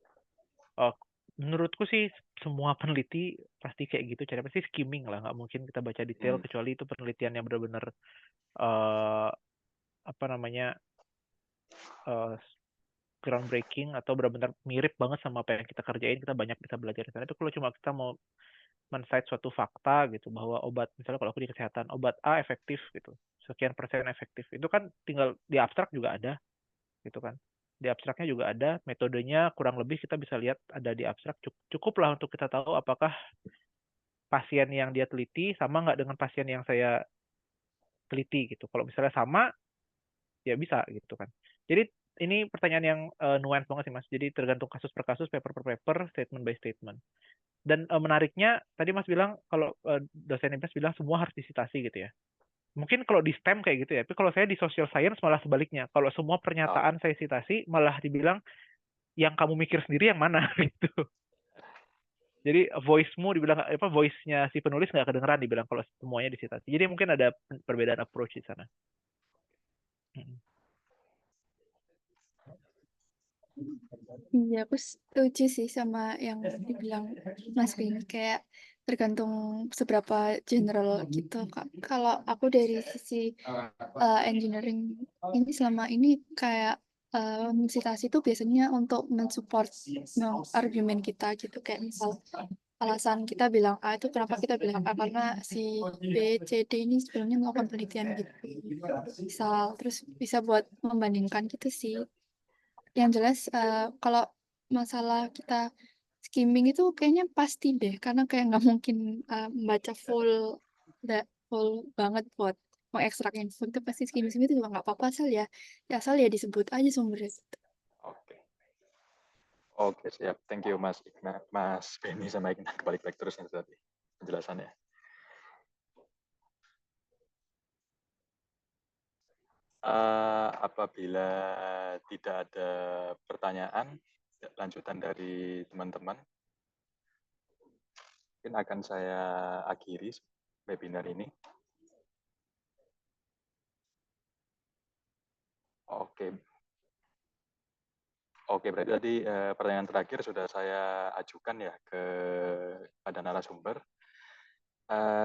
Menurutku sih semua peneliti pasti kayak gitu, cara pasti skimming lah, nggak mungkin kita baca detail kecuali itu penelitian yang benar-benar groundbreaking atau benar-benar mirip banget sama apa yang kita kerjain, kita banyak bisa belajar di sana. Itu kalau cuma kita mau men-cite suatu fakta gitu, bahwa obat, misalnya kalau aku di kesehatan, obat A efektif gitu, sekian persen efektif, itu kan tinggal di abstrak juga ada gitu kan, di abstraknya juga ada, metodenya kurang lebih kita bisa lihat ada di abstrak, cukup lah untuk kita tahu apakah pasien yang dia teliti sama nggak dengan pasien yang saya teliti gitu. Kalau misalnya sama, ya bisa gitu kan. Jadi ini pertanyaan yang nuance banget sih, Mas. Jadi tergantung kasus per kasus, paper per paper, statement by statement. Dan menariknya, tadi Mas bilang, kalau dosen Mas bilang semua harus disitasi gitu ya. Mungkin kalau di STEM kayak gitu ya, tapi kalau saya di social science malah sebaliknya. Kalau semua pernyataan saya citasi, malah dibilang, yang kamu mikir sendiri yang mana gitu. Jadi voice-mu dibilang, voice-nya si penulis nggak kedengeran dibilang kalau semuanya disitasi. Jadi mungkin ada perbedaan approach di sana. Iya, aku setuju sih sama yang dibilang Mas Bin, kayak tergantung seberapa general gitu, Kak. Kalau aku dari sisi engineering ini selama ini kayak citasi itu biasanya untuk mensupport argumen kita gitu, kayak misal alasan kita bilang A itu kenapa kita bilang A, karena si B, C, D ini sebelumnya melakukan penelitian gitu. Misal, terus bisa buat membandingkan gitu sih. Yang jelas kalau masalah kita skimming itu kayaknya pasti deh, karena kayak nggak mungkin membaca full banget buat mengekstrak info, itu pasti skimming itu juga nggak apa-apa, asal ya disebut aja sumbernya gitu. Oke, siap. Thank you Mas Ikna, Mas Benny sama Ikna, kebalik-balik terus yang tadi penjelasannya. Apabila tidak ada pertanyaan lanjutan dari teman-teman, mungkin akan saya akhiri webinar ini. Oke, berarti tadi pertanyaan terakhir sudah saya ajukan ya kepada narasumber.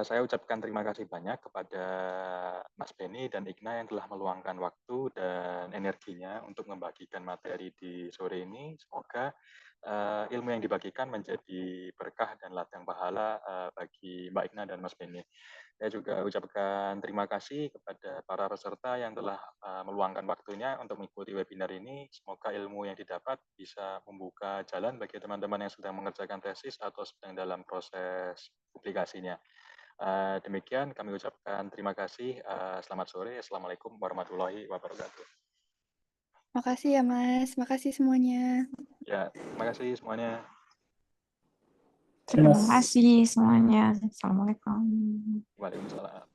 Saya ucapkan terima kasih banyak kepada Mas Benny dan Ikna yang telah meluangkan waktu dan energinya untuk membagikan materi di sore ini. Semoga ilmu yang dibagikan menjadi berkah dan ladang pahala bagi Mbak Ikna dan Mas Benny. Saya juga ucapkan terima kasih kepada para peserta yang telah meluangkan waktunya untuk mengikuti webinar ini. Semoga ilmu yang didapat bisa membuka jalan bagi teman-teman yang sedang mengerjakan tesis atau sedang dalam proses publikasinya. Demikian kami ucapkan terima kasih. Selamat sore. Assalamualaikum warahmatullahi wabarakatuh. Makasih ya Mas, makasih semuanya. Ya, terima kasih semuanya. Terima kasih semuanya. Assalamualaikum. Waalaikumsalam.